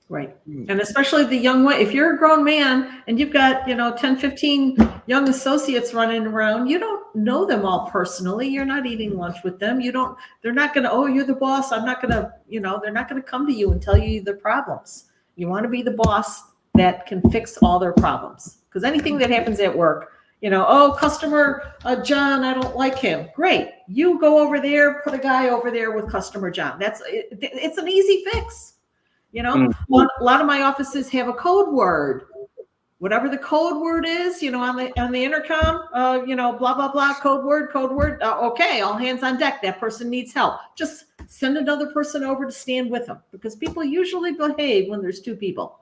Right. And especially the young one, if you're a grown man and you've got, 10, 15 young associates running around, you don't know them all personally. You're not eating lunch with them. They're not going to, oh, you're the boss. I'm not going to, they're not going to come to you and tell you their problems. You want to be the boss that can fix all their problems. Because anything that happens at work, oh, customer John, I don't like him. Great. You go over there, put a guy over there with customer John. It's an easy fix. A lot of my offices have a code word. Whatever the code word is, on the intercom, blah, blah, blah, code word. Okay, all hands on deck. That person needs help. Just send another person over to stand with them, because people usually behave when there's two people.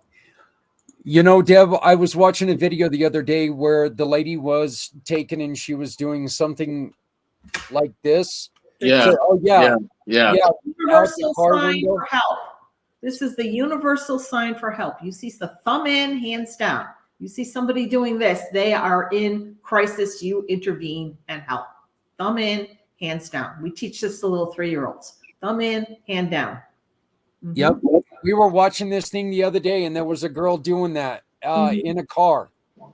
Deb, I was watching a video the other day where the lady was taken and she was doing something like this. Yeah. So, yeah. Universal sign for help. This is the universal sign for help. You see the thumb in, hands down. You see somebody doing this, they are in crisis. You intervene and help. Thumb in, hands down. We teach this to little 3-year-olds. Thumb in, hand down. Mm-hmm. Yep. We were watching this thing the other day, and there was a girl doing that in a car.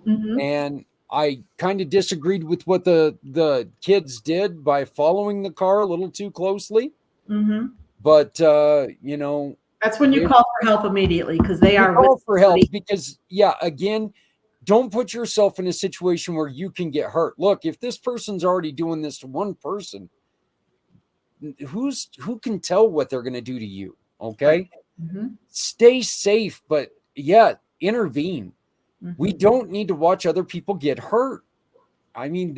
Mm-hmm. And I kind of disagreed with what the kids did by following the car a little too closely. Mm-hmm. But, that's when you call for help immediately, because they are call for help because, again, don't put yourself in a situation where you can get hurt. Look, if this person's already doing this to one person, who can tell what they're going to do to you? Okay. Mm-hmm. Stay safe, but intervene. Mm-hmm. We don't need to watch other people get hurt. I mean,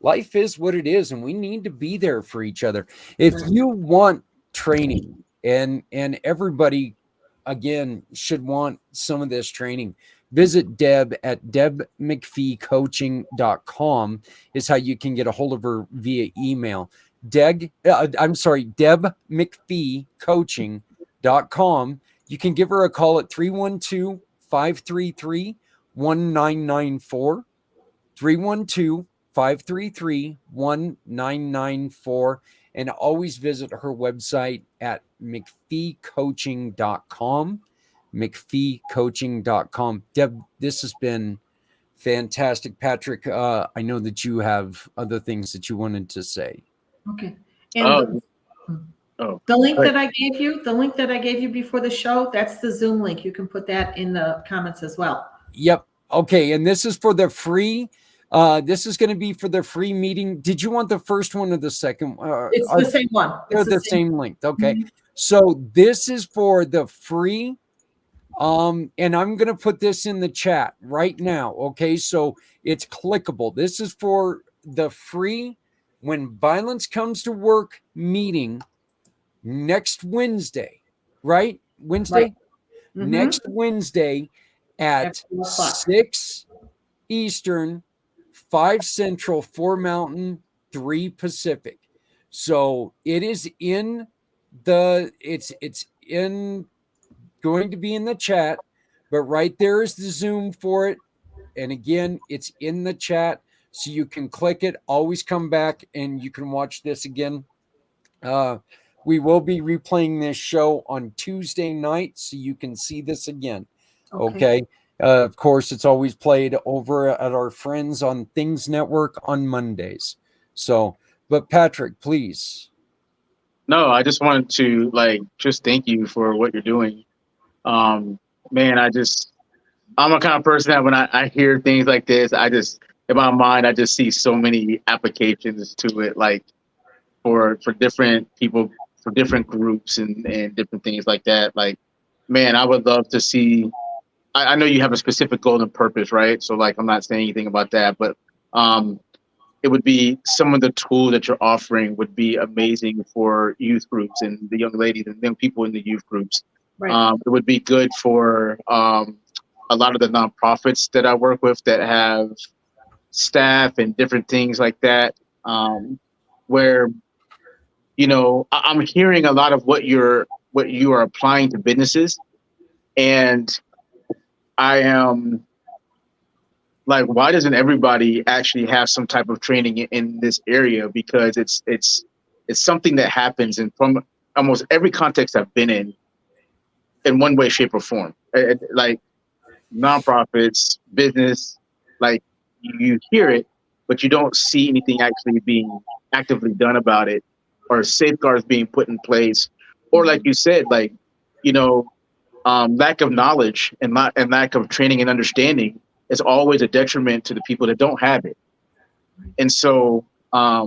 life is what it is, and we need to be there for each other. If you want training, and everybody, again, should want some of this training, visit Deb at debmcpheecoaching.com is how you can get a hold of her via email. debmcpheecoaching.com. You can give her a call at 312-533-1994, 312-533-1994, and always visit her website at mcpheecoaching.com, mcpheecoaching.com. Deb, this has been fantastic. Patrick, I know that you have other things that you wanted to say. Okay. And the link that I gave you before the show, that's the Zoom link. You can put that in the comments as well. Yep. Okay. And this is for the free. This is going to be for the free meeting. Did you want the first one or the second? It's the same one. They're the same link. Okay. Mm-hmm. So this is for the free. And I'm going to put this in the chat right now. Okay. So it's clickable. This is for the free When Violence Comes to Work meeting next Wednesday, right? Wednesday? Right. Mm-hmm. Next Wednesday at 6 Eastern, 5 Central, 4 Mountain, 3 Pacific. So it is in it's going to be in the chat, but right there is the Zoom for it. And again, it's in the chat, so you can click it, always come back, and you can watch this again. We will be replaying this show on Tuesday night, so you can see this again. Okay. Of course, it's always played over at our friends on Things Network on Mondays. So, but Patrick, please. No, I just wanted to just thank you for what you're doing. Man, I'm a kind of person that when I hear things like this, in my mind, I just see so many applications to it, for different people for different groups and different things like that. Like, man, I would love to see. I know you have a specific goal and purpose, right? So like, I'm not saying anything about that, but it would be some of the tools that you're offering would be amazing for youth groups and the young ladies and young people in the youth groups. Right. It would be good for a lot of the nonprofits that I work with that have staff and different things like that, where I'm hearing a lot of what you are applying to businesses, and I am like, why doesn't everybody actually have some type of training in this area? Because it's something that happens from almost every context I've been in one way, shape, or form. Like nonprofits, business, like you hear it, but you don't see anything actually being actively done about it, or safeguards being put in place, or like you said, like lack of knowledge and lack of training and understanding is always a detriment to the people that don't have it. And so I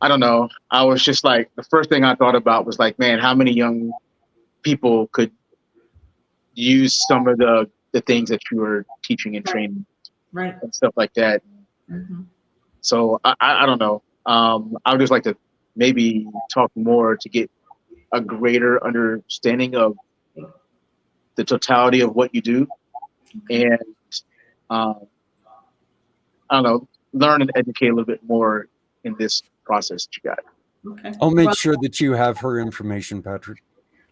don't know. I was just like, the first thing I thought about was like, man, how many young people could use some of the things that you were teaching and training, right, and stuff like that. Mm-hmm. So I don't know. I would just like to maybe talk more to get a greater understanding of the totality of what you do, and I don't know, learn and educate a little bit more in this process that you got. Okay. I'll make sure that you have her information, Patrick.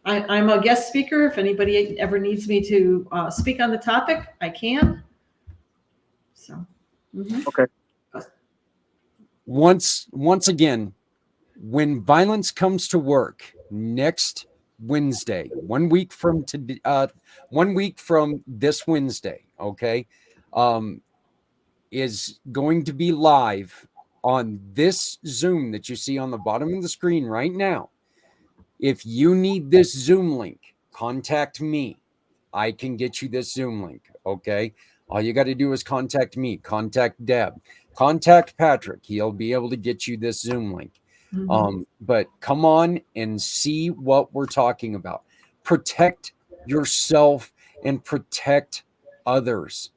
I'm a guest speaker. If anybody ever needs me to speak on the topic, I can. So, Okay. Once again, when violence comes to work next Wednesday, 1 week from today, 1 week from this Wednesday, okay, is going to be live on this Zoom that you see on the bottom of the screen right now. If you need this Zoom link, contact me. I can get you this Zoom link, okay? All you got to do is contact me, contact Deb, contact Patrick. He'll be able to get you this Zoom link. But come on and see what we're talking about. Protect yourself and protect others.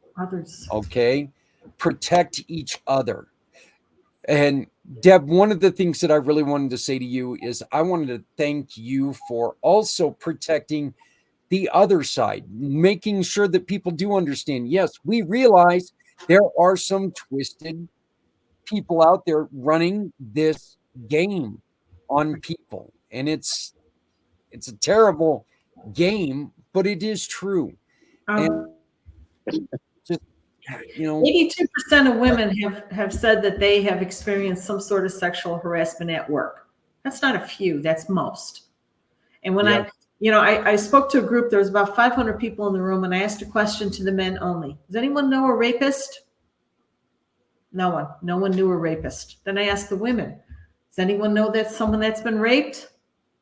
Okay? Protect each other. And Deb, one of the things that I really wanted to say to you is I wanted to thank you for also protecting the other side, making sure that people do understand. Yes, we realize there are some twisted people out there running this game on people, and it's a terrible game, but it is true. And just 82% of women have said that they have experienced some sort of sexual harassment at work. That's not a few, that's most. And when I spoke to a group, there was about 500 people in the room, and I asked a question to the men only. Does anyone know a rapist? No one. No one knew a rapist. Then I asked the women, does anyone know that someone that's been raped?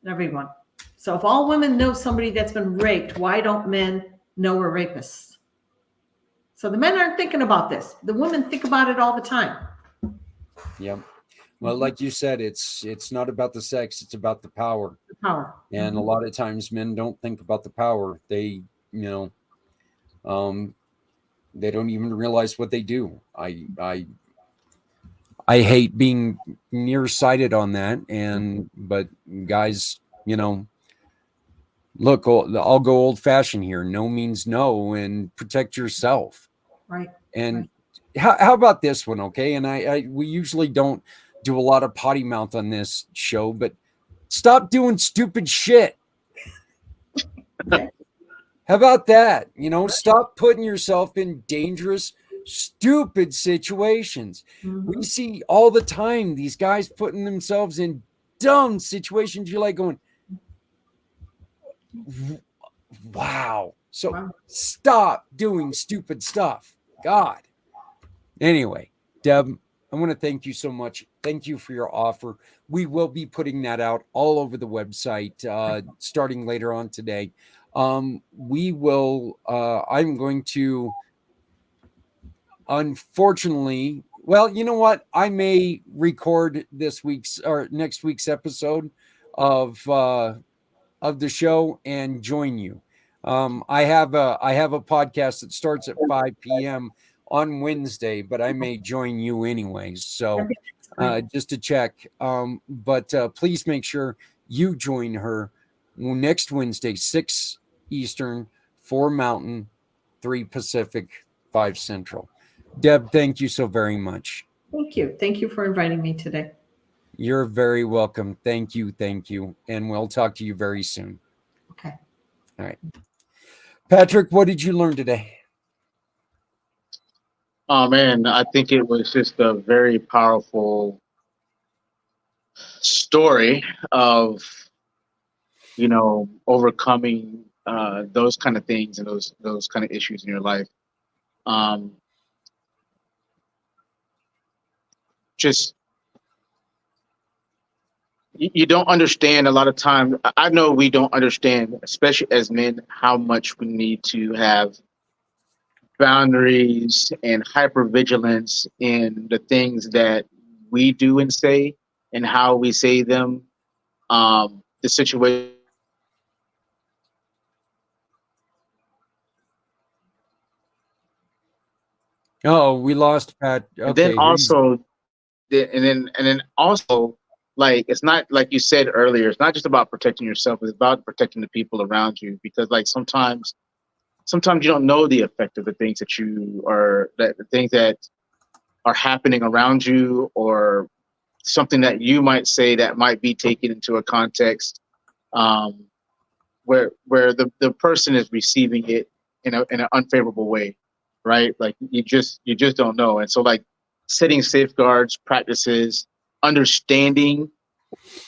Everyone. So if all women know somebody that's been raped, why don't men know a rapist? So the men aren't thinking about this. The women think about it all the time. Yeah. Well, like you said, it's not about the sex, it's about the power. The power. And a lot of times men don't think about the power. They, they don't even realize what they do. I hate being nearsighted on that. But guys, look, I'll go old fashioned here. No means no, and protect yourself. Right. And how about this one? Okay. And we usually don't do a lot of potty mouth on this show, but stop doing stupid shit. How about that? Stop putting yourself in dangerous, stupid situations. We see all the time these guys putting themselves in dumb situations. You're like going, wow. So stop doing stupid stuff. God. Anyway, Deb, I want to thank you so much. Thank you for your offer. We will be putting that out all over the website starting later on today. We will, I'm going to, unfortunately, Well, you know what? I may record this week's or next week's episode of the show and join you. I have a podcast that starts at 5 p.m. on Wednesday, but I may join you anyways. So just to check. But please make sure you join her next Wednesday, 6 Eastern, 4 Mountain, 3 Pacific, 5 Central. Deb, thank you so very much. Thank you. Thank you for inviting me today. You're very welcome. Thank you. Thank you. And we'll talk to you very soon. Okay. All right. Patrick, what did you learn today? Oh man, I think it was just a very powerful story of, overcoming those kind of things and those kind of issues in your life. Um, just you don't understand a lot of time. I know we don't understand, especially as men, how much we need to have boundaries and hypervigilance in the things that we do and say and how we say them. The situation. Oh, we lost Pat. And then Okay, also, and then also, like it's not like you said earlier. It's not just about protecting yourself. It's about protecting the people around you because, like, sometimes you don't know the effect of the things that the things that are happening around you, or something that you might say that might be taken into a context um, where the person is receiving it in an unfavorable way, right? Like you just don't know, and so like setting safeguards, practices, understanding,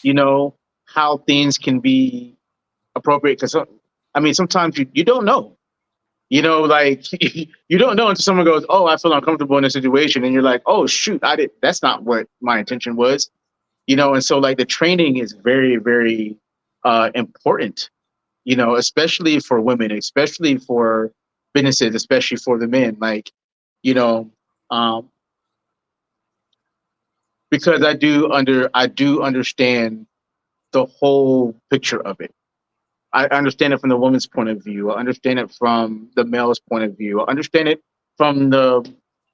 you know, how things can be appropriate. Because I mean, sometimes you don't know, like you don't know until someone goes, "Oh, I feel uncomfortable in this situation," and you're like, "Oh shoot, I did. That's not what my intention was." And so like the training is very, very important, especially for women, especially for businesses, especially for the men, like, you know, um, because I do understand the whole picture of it. I understand it from the woman's point of view. I understand it from the male's point of view. I understand it from the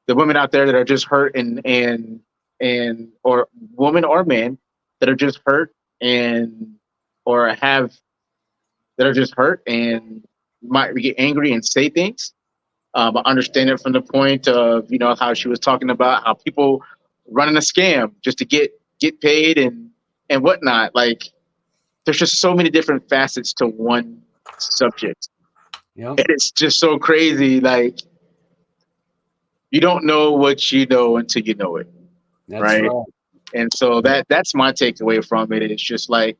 women out there that are just hurt and or women or men that are just hurt and or have that are just hurt and might get angry and say things. I understand it from the point of how she was talking about how people running a scam just to get paid and whatnot. Like there's just so many different facets to one subject, Yep, and it's just so crazy. Like you don't know what you know until you know it, that's right? right. And so that's my takeaway from it. It's just like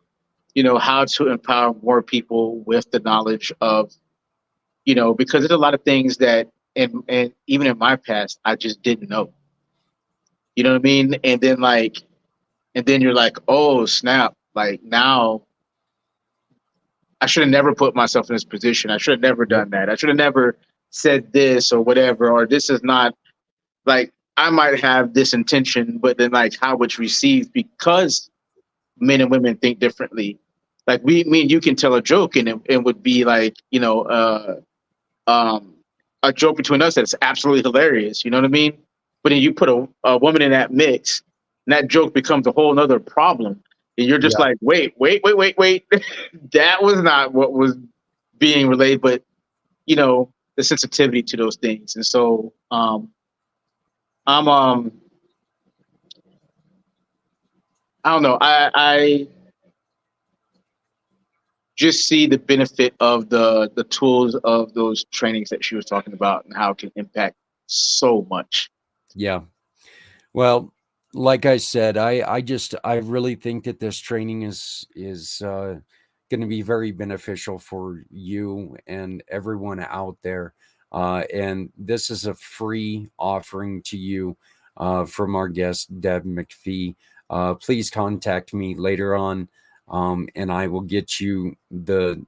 how to empower more people with the knowledge of because there's a lot of things that and even in my past I just didn't know. You know what I mean? And then you're like, oh snap! Like now I should have never put myself in this position. I should have never Yep. done that. I should have never said this or whatever, or this is not like I might have this intention, but then like how it's received because men and women think differently. Like me and you can tell a joke and it would be like, um, a joke between us that's absolutely hilarious. You know what I mean? But then you put a woman in that mix and that joke becomes a whole nother problem. And you're just Yeah. like, wait. That was not what was being relayed, but the sensitivity to those things. And so I'm I don't know. I just see the benefit of the tools of those trainings that she was talking about and how it can impact so much. Yeah. Well, like I said, I really think that this training is going to be very beneficial for you and everyone out there. And this is a free offering to you from our guest Deb McPhee. Please contact me later on, and I will get you the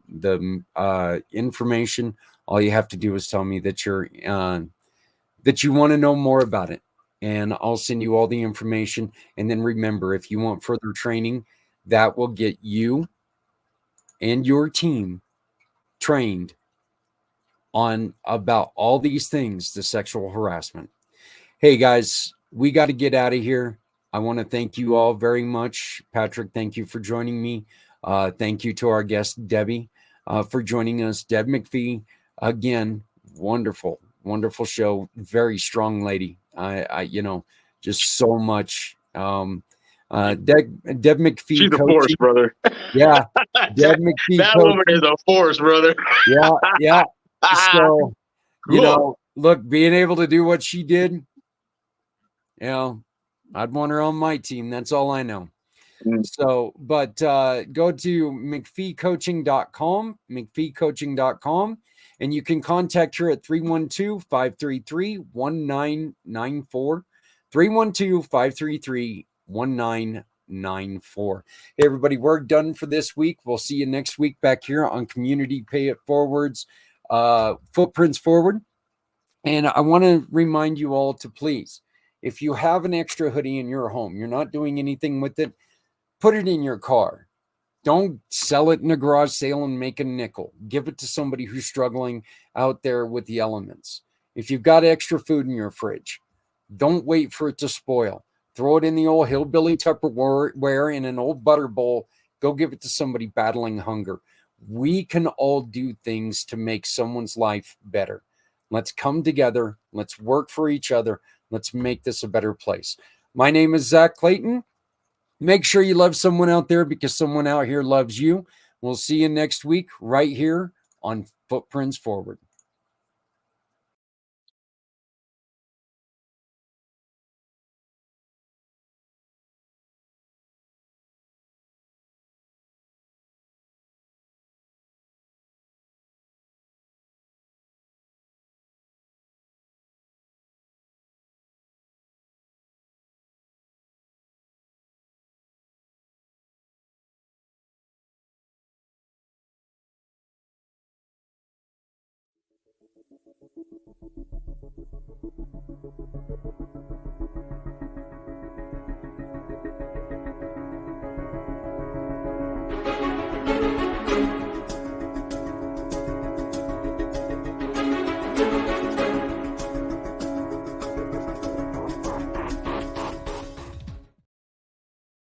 information. All you have to do is tell me that you want to know more about it, and I'll send you all the information. And then remember, if you want further training, that will get you and your team trained on about all these things, the sexual harassment. Hey guys, we got to get out of here. I want to thank you all very much. Patrick, thank you for joining me. Thank you to our guest, Debbie, for joining us. Deb McPhee, again, wonderful, wonderful show. Very strong lady. Just so much. Deb McPhee. She's a coaching. force, brother. Yeah. Deb McPhee. That woman is a force, brother. Yeah. So, Cool. look, being able to do what she did, I'd want her on my team. That's all I know. So, but go to McPheeCoaching.com, McPheeCoaching.com, and you can contact her at 312-533-1994, 312-533-1994. Hey, everybody, we're done for this week. We'll see you next week back here on Community Pay It Forward's Footprints Forward. And I want to remind you all to please, if you have an extra hoodie in your home, you're not doing anything with it, put it in your car. Don't sell it in a garage sale and make a nickel. Give it to somebody who's struggling out there with the elements. If you've got extra food in your fridge, don't wait for it to spoil. Throw it in the old hillbilly Tupperware in an old butter bowl. Go give it to somebody battling hunger. We can all do things to make someone's life better. Let's come together. Let's work for each other. Let's make this a better place. My name is Zach Clayton. Make sure you love someone out there because someone out here loves you. We'll see you next week right here on Footprints Forward.